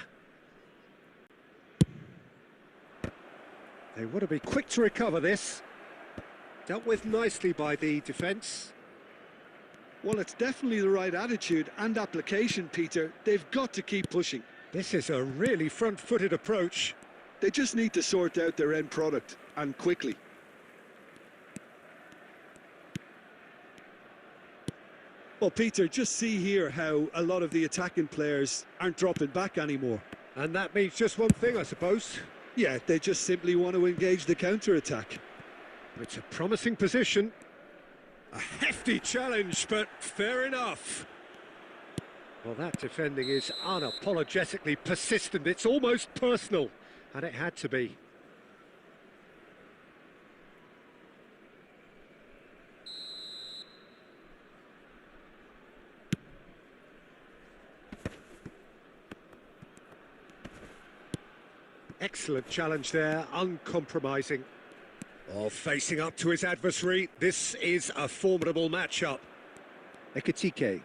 They want to be quick to recover this. Dealt with nicely by the defence. Well, it's definitely the right attitude and application, Peter. They've got to keep pushing. This is a really front-footed approach. They just need to sort out their end product, and quickly. Well, Peter, just see here how a lot of the attacking players aren't dropping back anymore. And that means just one thing, I suppose. Yeah, they just simply want to engage the counter-attack. It's a promising position. A hefty challenge, but fair enough. Well, that defending is unapologetically persistent. It's almost personal, and it had to be. Excellent challenge there, uncompromising. Oh, facing up to his adversary, this is a formidable matchup. Ekitike.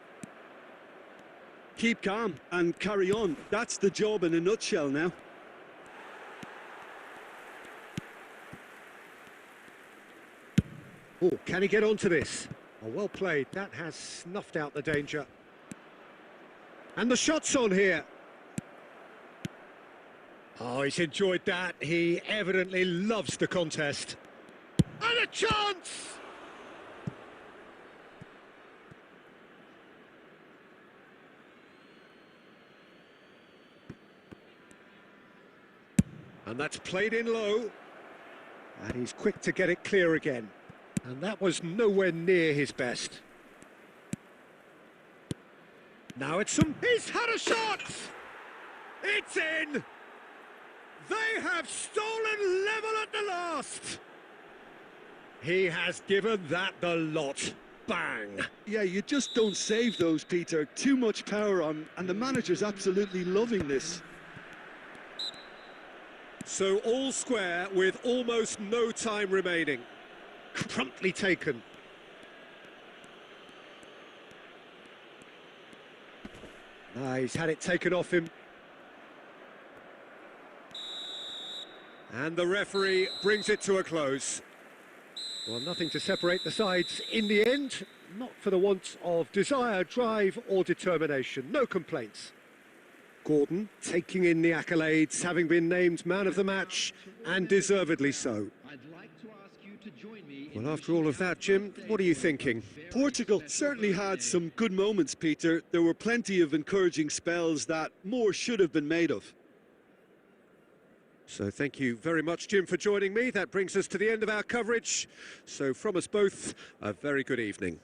Keep calm and carry on. That's the job in a nutshell now. Oh, can he get onto this? Oh, well played. That has snuffed out the danger. And the shot's on here. Oh, he's enjoyed that. He evidently loves the contest. And a chance! And that's played in low. And he's quick to get it clear again. And that was nowhere near his best. Now it's some... He's had a shot! It's in! They have stolen level at the last! He has given that the lot. Bang! Yeah, you just don't save those, Peter. Too much power on, and the manager's absolutely loving this. So all square with almost no time remaining. Promptly taken. He's had it taken off him. And the referee brings it to a close. Well, nothing to separate the sides in the end. Not for the want of desire, drive or determination. No complaints. Gordon taking in the accolades, having been named man of the match, and deservedly so. I'd like to ask you to join me. Well, after all of that, Jim, what are you thinking? Portugal certainly had some good moments, Peter. There were plenty of encouraging spells that more should have been made of. So thank you very much, Jim, for joining me. That brings us to the end of our coverage. So from us both, a very good evening.